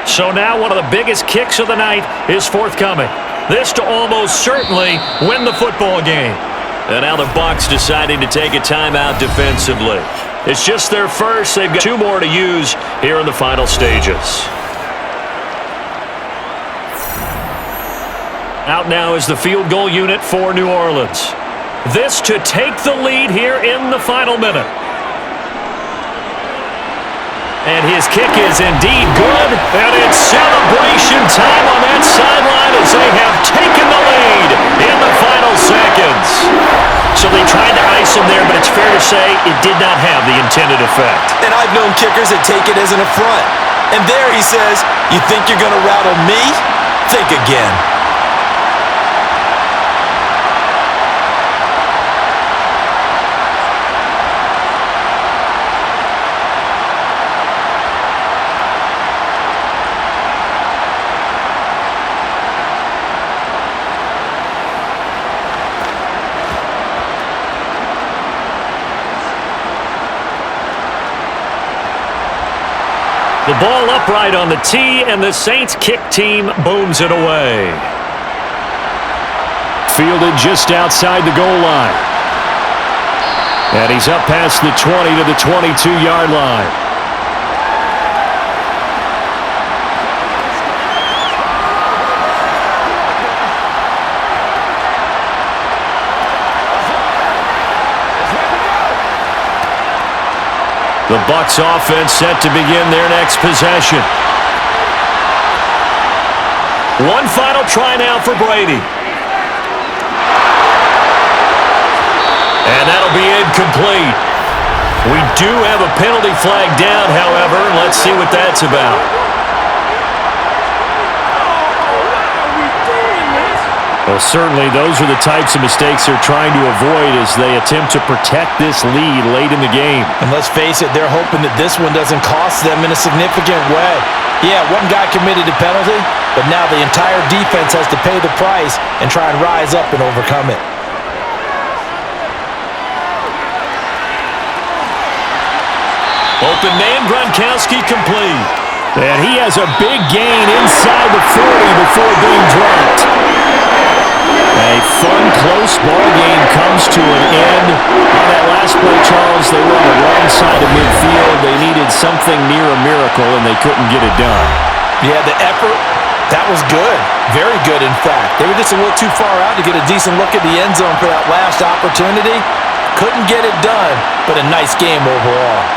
So now one of the biggest kicks of the night is forthcoming. This to almost certainly win the football game. And now the BUCS deciding to take a timeout defensively. It's just their first. They've got 2 more to use here in the final stages. Out now is the field goal unit for New Orleans. This to take the lead here in the final minute. And his kick is indeed good. And it's celebration time on that sideline as they have taken the lead in the final seconds. So they tried to ice him there, but it's fair to say it did not have the intended effect. And I've known kickers that take it as an affront. And there he says, you think you're going to rattle me? Think again. The The ball upright on the tee, and the Saints kick team booms it away. Fielded just outside the goal line. And he's up past the 20 to the 22-yard line. The Bucs offense set to begin their next possession. One final try now for Brady. And that'll be incomplete. We do have a penalty flag down, however. Let's see what that's about. Well, certainly those are the types of mistakes they're trying to avoid as they attempt to protect this lead late in the game. And let's face it, they're hoping that this one doesn't cost them in a significant way. Yeah, one guy committed a penalty, but now the entire defense has to pay the price and try and rise up and overcome it. Open man, Gronkowski complete. And he has a big gain inside the 40 before being dropped. A fun, close ball game comes to an end. On that last play, Charles, they were on the wrong side of midfield. They needed something near a miracle, and they couldn't get it done. Yeah, the effort, that was good. Very good, in fact. They were just a little too far out to get a decent look at the end zone for that last opportunity. Couldn't get it done, but a nice game overall.